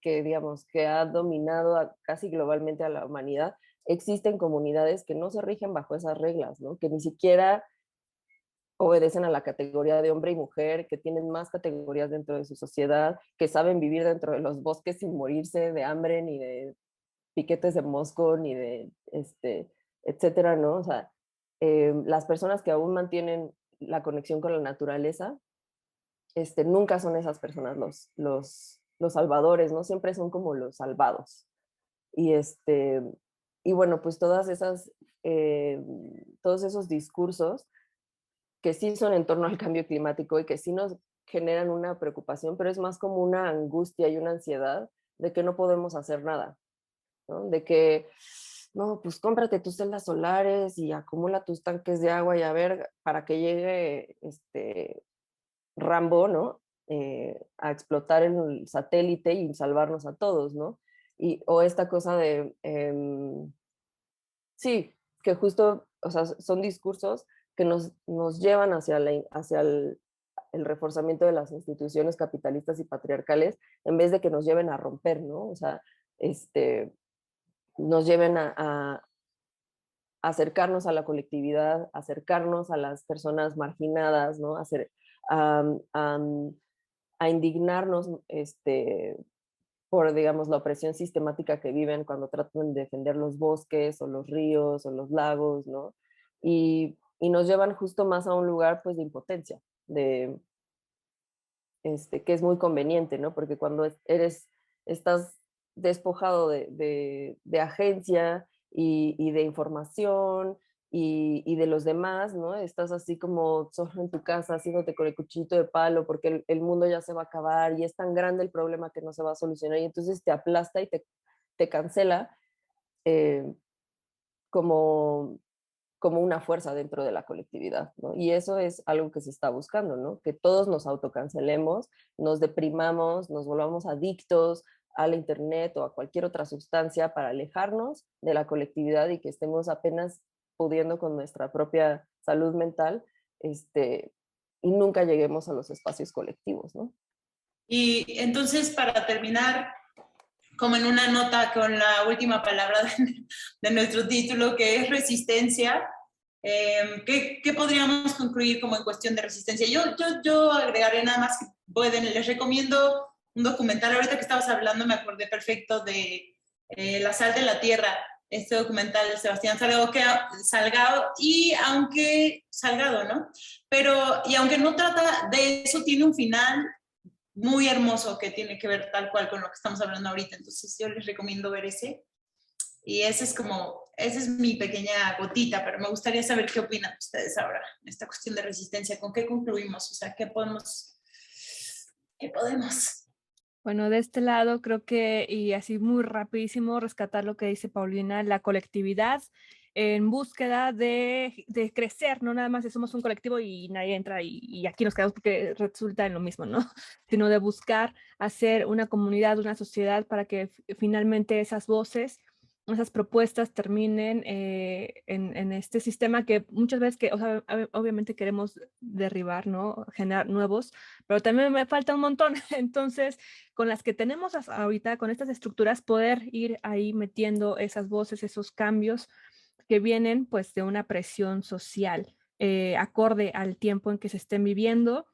digamos, que ha dominado casi globalmente a la humanidad, existen comunidades que no se rigen bajo esas reglas, ¿no? Que ni siquiera obedecen a la categoría de hombre y mujer, que tienen más categorías dentro de su sociedad, que saben vivir dentro de los bosques sin morirse de hambre, ni de piquetes de mosco, ni de, etcétera, ¿no? O sea, las personas que aún mantienen la conexión con la naturaleza, nunca son esas personas los salvadores, ¿no? Siempre son como los salvados. Y y bueno, pues todos esos discursos que sí son en torno al cambio climático y que sí nos generan una preocupación, pero es más como una angustia y una ansiedad de que no podemos hacer nada, ¿no? De que, no, pues cómprate tus celdas solares y acumula tus tanques de agua y a ver para que llegue Rambo, ¿no? A explotar el satélite y salvarnos a todos, ¿no? O esta cosa de, sí, que justo, o sea, son discursos que nos llevan hacia el reforzamiento de las instituciones capitalistas y patriarcales en vez de que nos lleven a romper, ¿no? O sea, este, nos lleven a acercarnos a la colectividad, acercarnos a las personas marginadas, ¿no? A, a, a indignarnos por, digamos, la opresión sistemática que viven cuando tratan de defender los bosques o los ríos o los lagos, ¿no? Y nos llevan justo más a un lugar, pues, de impotencia, que es muy conveniente, ¿no? Porque cuando estás despojado de agencia y de información y de los demás, ¿no? Estás así como solo en tu casa haciéndote con el cuchillito de palo porque el mundo ya se va a acabar y es tan grande el problema que no se va a solucionar y entonces te aplasta y te cancela eh, como como una fuerza dentro de la colectividad, ¿no? Y eso es algo que se está buscando, ¿no? Que todos nos autocancelemos, nos deprimamos, nos volvamos adictos al internet o a cualquier otra sustancia para alejarnos de la colectividad y que estemos apenas pudiendo con nuestra propia salud mental, y nunca lleguemos a los espacios colectivos, ¿no? Y entonces, para terminar, como en una nota con la última palabra de nuestro título, que es resistencia, ¿qué podríamos concluir como en cuestión de resistencia? Yo agregaré nada más que les recomiendo un documental. Ahorita que estabas hablando me acordé perfecto de La sal de la tierra, este documental de Sebastián Salgado, y aunque Salgado, ¿no? Y aunque no trata de eso, tiene un final muy hermoso que tiene que ver tal cual con lo que estamos hablando ahorita. Entonces yo les recomiendo ver ese. Y esa es mi pequeña gotita, pero me gustaría saber qué opinan ustedes ahora en esta cuestión de resistencia. ¿Con qué concluimos? O sea, ¿qué podemos? Bueno, de este lado creo que, y así muy rapidísimo, rescatar lo que dice Paulina, la colectividad en búsqueda de crecer, no nada más de somos un colectivo y nadie entra y aquí nos quedamos porque resulta en lo mismo, ¿no? Sino de buscar hacer una comunidad, una sociedad para que finalmente esas voces, esas propuestas terminen en este sistema que muchas veces, o sea, obviamente queremos derribar, ¿no? Generar nuevos, pero también me falta un montón. Entonces, con las que tenemos ahorita, con estas estructuras, poder ir ahí metiendo esas voces, esos cambios que vienen pues de una presión social acorde al tiempo en que se estén viviendo.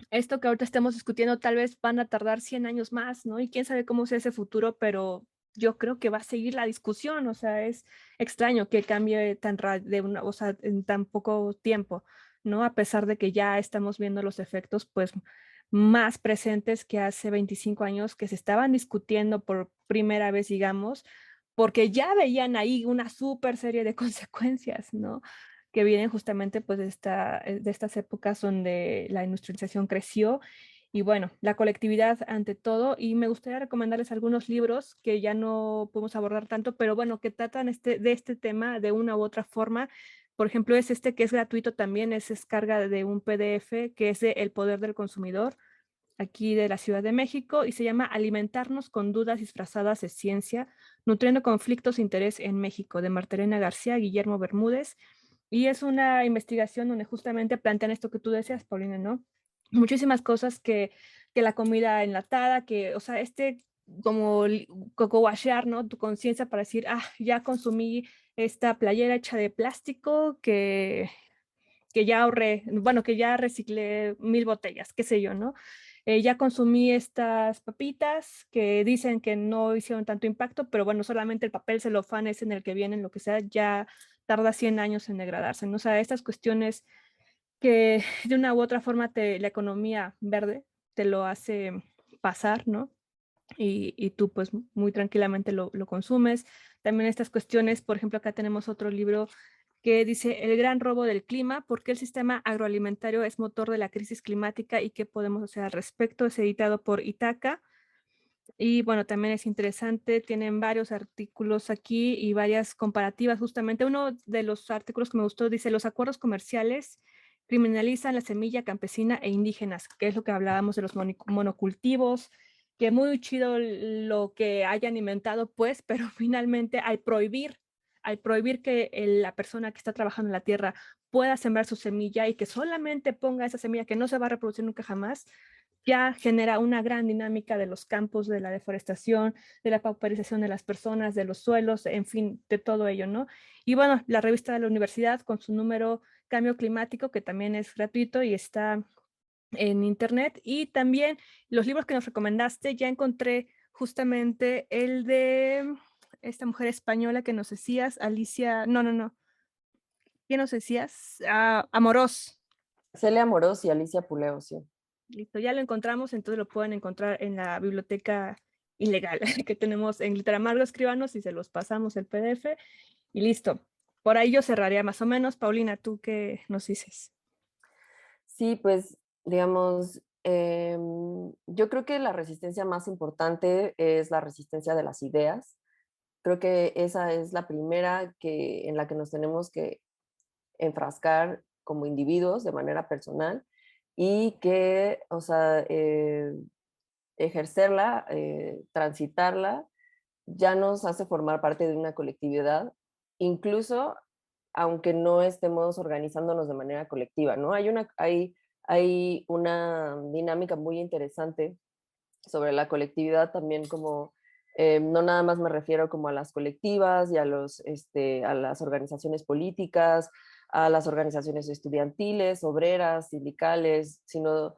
Esto que ahorita estamos discutiendo tal vez van a tardar 100 años más, ¿no? Y quién sabe cómo sea ese futuro, pero yo creo que va a seguir la discusión, o sea, es extraño que cambie o sea, en tan poco tiempo, ¿no? A pesar de que ya estamos viendo los efectos, pues, más presentes que hace 25 años que se estaban discutiendo por primera vez, digamos, porque ya veían ahí una súper serie de consecuencias, ¿no? Que vienen justamente pues de estas épocas donde la industrialización creció y bueno, la colectividad ante todo. Y me gustaría recomendarles algunos libros que ya no podemos abordar tanto, pero bueno, que tratan de este tema de una u otra forma. Por ejemplo, es este que es gratuito también, es descarga de un PDF que es de El poder del consumidor, aquí de la Ciudad de México, y se llama Alimentarnos con dudas disfrazadas de ciencia, nutriendo conflictos de interés en México, de Martelena García, Guillermo Bermúdez. Y es una investigación donde justamente plantean esto que tú decías, Paulina, ¿no? Muchísimas cosas que la comida enlatada, que, o sea, como coco-washear, ¿no? Tu conciencia para decir, ya consumí esta playera hecha de plástico que ya ahorré, bueno, que ya reciclé 1000 botellas, qué sé yo, ¿no? Ya consumí estas papitas que dicen que no hicieron tanto impacto, pero bueno, solamente el papel celofán es en el que vienen, lo que sea, ya tarda 100 años en degradarse, ¿no? O sea, estas cuestiones que de una u otra forma la economía verde te lo hace pasar, ¿no? y tú pues muy tranquilamente lo consumes. También estas cuestiones, por ejemplo, acá tenemos otro libro que dice El gran robo del clima, por qué el sistema agroalimentario es motor de la crisis climática y qué podemos hacer al respecto. Es editado por Itaca. Y bueno, también es interesante, tienen varios artículos aquí y varias comparativas. Justamente uno de los artículos que me gustó dice, los acuerdos comerciales criminalizan la semilla campesina e indígenas, que es lo que hablábamos de los monocultivos, que muy chido lo que hayan inventado, pues, pero finalmente al prohibir que la persona que está trabajando en la tierra pueda sembrar su semilla y que solamente ponga esa semilla que no se va a reproducir nunca jamás, ya genera una gran dinámica de los campos, de la deforestación, de la pauperización de las personas, de los suelos, en fin, de todo ello, ¿no? Y bueno, la revista de la universidad con su número Cambio Climático, que también es gratuito y está en internet. Y también los libros que nos recomendaste, ya encontré justamente el de esta mujer española que nos decías, Alicia, no, ¿qué nos decías? Amorós. Celia Amorós y Alicia Puleo, sí. Listo, ya lo encontramos, entonces lo pueden encontrar en la biblioteca ilegal que tenemos en Literamargo Escribanos y se los pasamos el PDF y listo. Por ahí yo cerraría más o menos. Paulina, ¿tú qué nos dices? Sí, pues, digamos, yo creo que la resistencia más importante es la resistencia de las ideas. Creo que esa es la primera en la que nos tenemos que enfrascar como individuos de manera personal y que, o sea, ejercerla, transitarla, ya nos hace formar parte de una colectividad, incluso aunque no estemos organizándonos de manera colectiva, ¿no? Hay una dinámica muy interesante sobre la colectividad también como, no nada más me refiero como a las colectivas y a las organizaciones políticas, a las organizaciones estudiantiles, obreras, sindicales, sino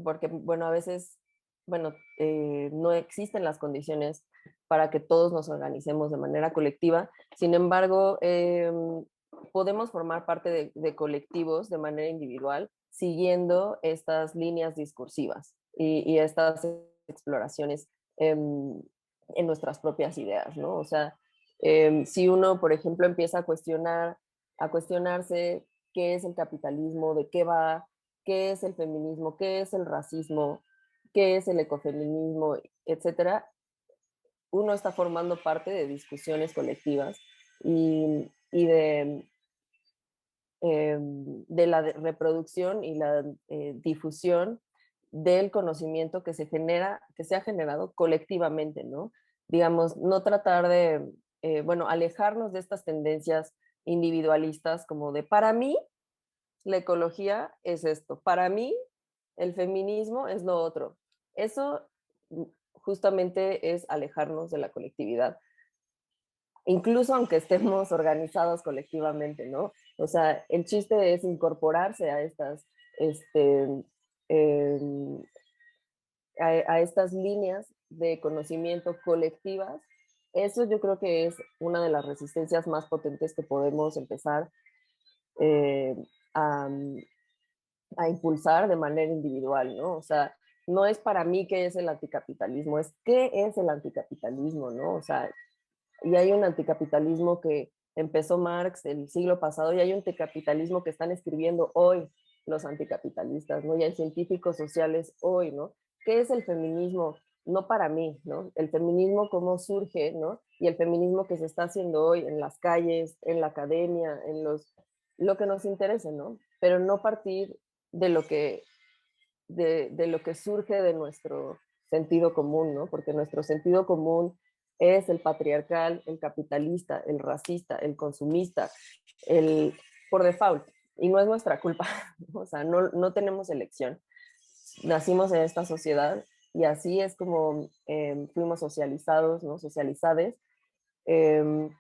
porque, bueno, a veces, bueno, no existen las condiciones para que todos nos organicemos de manera colectiva. Sin embargo, podemos formar parte de colectivos de manera individual siguiendo estas líneas discursivas y estas exploraciones en nuestras propias ideas, ¿no? O sea, si uno, por ejemplo, empieza a cuestionarse qué es el capitalismo, de qué va, qué es el feminismo, qué es el racismo, qué es el ecofeminismo, etcétera, uno está formando parte de discusiones colectivas y de la reproducción y la difusión del conocimiento que se ha generado colectivamente, ¿no? Digamos, no tratar de, bueno, alejarnos de estas tendencias individualistas como de, para mí, la ecología es esto, para mí, el feminismo es lo otro. Eso justamente es alejarnos de la colectividad, incluso aunque estemos organizados colectivamente, ¿no? O sea, el chiste es incorporarse a este, eh, a estas líneas de conocimiento colectivas. Eso yo creo que es una de las resistencias más potentes que podemos empezar eh, a, a impulsar de manera individual, ¿no? O sea, no es para mí qué es el anticapitalismo, es qué es el anticapitalismo, ¿no? O sea, y hay un anticapitalismo que empezó Marx el siglo pasado y hay un anticapitalismo que están escribiendo hoy los anticapitalistas, ¿no? Y hay científicos sociales hoy, ¿no? ¿Qué es el feminismo? No para mí, ¿no? El feminismo cómo surge, ¿no? Y el feminismo que se está haciendo hoy en las calles, en la academia, lo que nos interese, ¿no? Pero no partir de lo que surge de nuestro sentido común, ¿no? Porque nuestro sentido común es el patriarcal, el capitalista, el racista, el consumista, el por default. Y no es nuestra culpa, ¿no? O sea, no tenemos elección. Nacimos en esta sociedad y así es como fuimos socializados, ¿no? Socializades. Eh,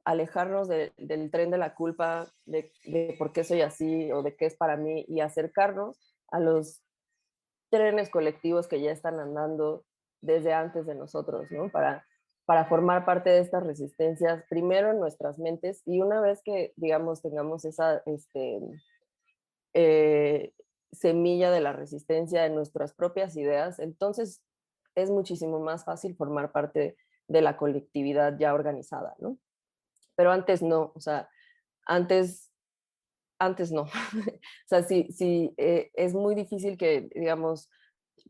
alejarnos del tren de la culpa, de por qué soy así o de qué es para mí y acercarnos a los trenes colectivos que ya están andando desde antes de nosotros, ¿no? Para formar parte de estas resistencias, primero en nuestras mentes y una vez que, digamos, tengamos esa, semilla de la resistencia de nuestras propias ideas, entonces es muchísimo más fácil formar parte de la colectividad ya organizada, ¿no? Pero antes no, o sea, antes no. O sea, sí, es muy difícil que, digamos,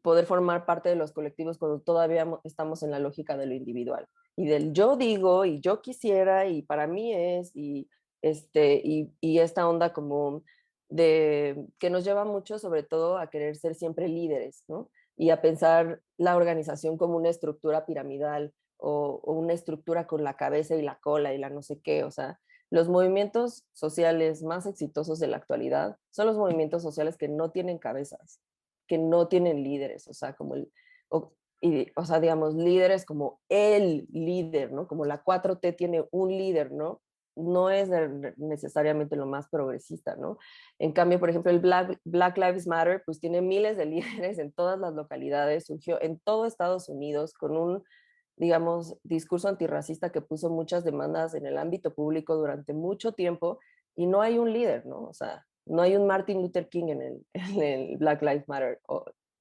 poder formar parte de los colectivos cuando todavía estamos en la lógica de lo individual y del yo digo y yo quisiera y para mí es y esta onda como de que nos lleva mucho sobre todo a querer ser siempre líderes, ¿no? Y a pensar la organización como una estructura piramidal o una estructura con la cabeza y la cola y la no sé qué, o sea, los movimientos sociales más exitosos de la actualidad son los movimientos sociales que no tienen cabezas, que no tienen líderes, o sea, o sea, digamos, líderes como el líder, ¿no? Como la 4T tiene un líder, ¿no? No es necesariamente lo más progresista, ¿no? En cambio, por ejemplo, el Black Lives Matter, pues tiene miles de líderes en todas las localidades, surgió en todo Estados Unidos con un, digamos, discurso antirracista que puso muchas demandas en el ámbito público durante mucho tiempo y no hay un líder, ¿no? O sea, no hay un Martin Luther King en el Black Lives Matter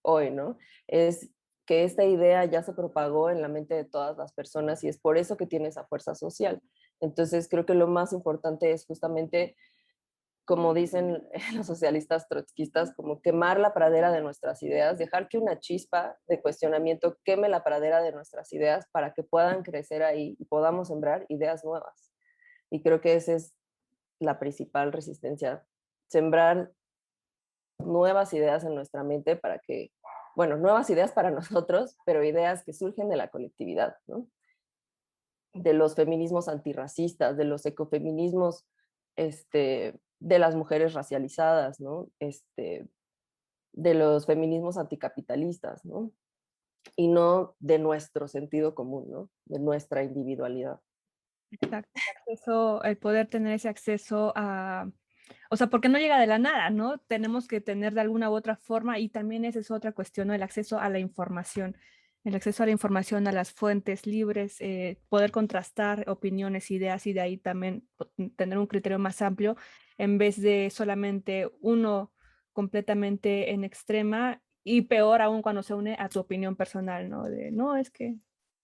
hoy, ¿no? Es que esta idea ya se propagó en la mente de todas las personas y es por eso que tiene esa fuerza social. Entonces creo que lo más importante es justamente, como dicen los socialistas trotskistas, como quemar la pradera de nuestras ideas, dejar que una chispa de cuestionamiento queme la pradera de nuestras ideas para que puedan crecer ahí y podamos sembrar ideas nuevas. Y creo que esa es la principal resistencia, sembrar nuevas ideas en nuestra mente para que, bueno, nuevas ideas para nosotros, pero ideas que surgen de la colectividad, ¿no? De los feminismos antirracistas, de los ecofeminismos, de las mujeres racializadas, ¿no? De los feminismos anticapitalistas, ¿no? Y no de nuestro sentido común, ¿no? De nuestra individualidad. Exacto, el poder tener ese acceso a, o sea, porque no llega de la nada, ¿no? Tenemos que tener de alguna u otra forma, y también esa es otra cuestión, ¿no? El acceso a la información, a las fuentes libres, poder contrastar opiniones, ideas, y de ahí también tener un criterio más amplio, en vez de solamente uno completamente en extrema, y peor aún cuando se une a tu opinión personal, ¿no? De, no, es que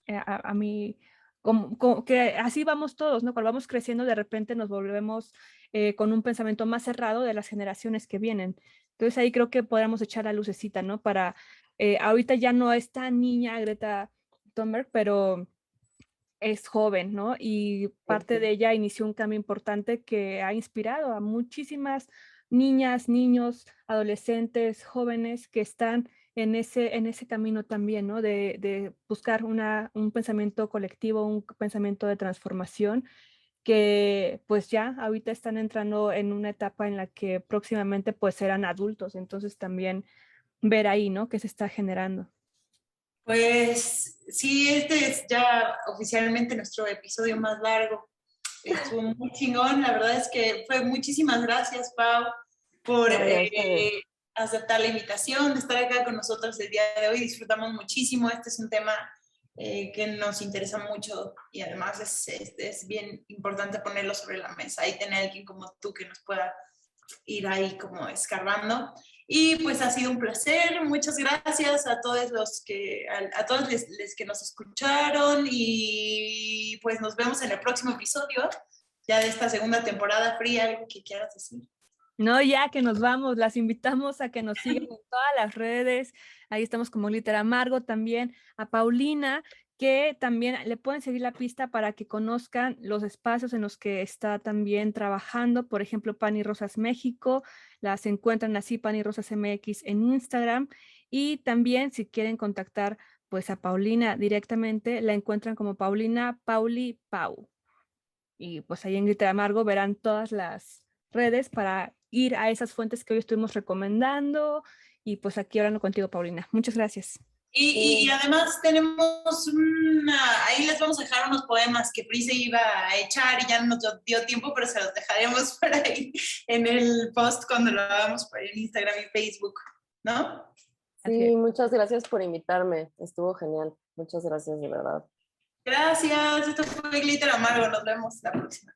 a mí... Como que así vamos todos, ¿no? Cuando vamos creciendo, de repente nos volvemos con un pensamiento más cerrado de las generaciones que vienen. Entonces ahí creo que podríamos echar la lucecita, ¿no? Para, ahorita ya no es tan niña Greta Thunberg, pero es joven, ¿no? Y parte de ella inició un cambio importante que ha inspirado a muchísimas niñas, niños, adolescentes, jóvenes que están en ese camino también, ¿no? De buscar un pensamiento colectivo, un pensamiento de transformación, que pues ya ahorita están entrando en una etapa en la que próximamente pues serán adultos. Entonces también ver ahí, ¿no? Que se está generando. Pues sí, este es ya oficialmente nuestro episodio más largo. Estuvo muy chingón, la verdad es que fue muchísimas gracias, Pau, por aceptar la invitación, de estar acá con nosotros el día de hoy. Disfrutamos muchísimo, este es un tema que nos interesa mucho y además es bien importante ponerlo sobre la mesa y tener a alguien como tú que nos pueda ir ahí como escarbando. Y pues ha sido un placer, muchas gracias a todos los que nos escucharon y pues nos vemos en el próximo episodio ya de esta segunda temporada fría. ¿Algo que quieras decir? No, ya que nos vamos, las invitamos a que nos sigan en todas las redes. Ahí estamos como Glitter Amargo, también a Paulina, que también le pueden seguir la pista para que conozcan los espacios en los que está también trabajando. Por ejemplo, Pan y Rosas México, las encuentran así, Pan y Rosas MX en Instagram. Y también si quieren contactar pues a Paulina directamente, la encuentran como Paulina Pauli Pau. Y pues ahí en Glitter Amargo verán todas las redes para ir a esas fuentes que hoy estuvimos recomendando. Y pues aquí hablando contigo, Paulina. Muchas gracias. Y además tenemos ahí les vamos a dejar unos poemas que Pri se iba a echar y ya no nos dio tiempo, pero se los dejaremos por ahí en el post cuando lo hagamos por ahí en Instagram y Facebook, ¿no? Sí, muchas gracias por invitarme, estuvo genial, muchas gracias de verdad. Gracias, esto fue Glitter Amargo, nos vemos la próxima.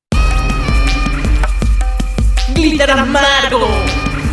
Glitter Amargo.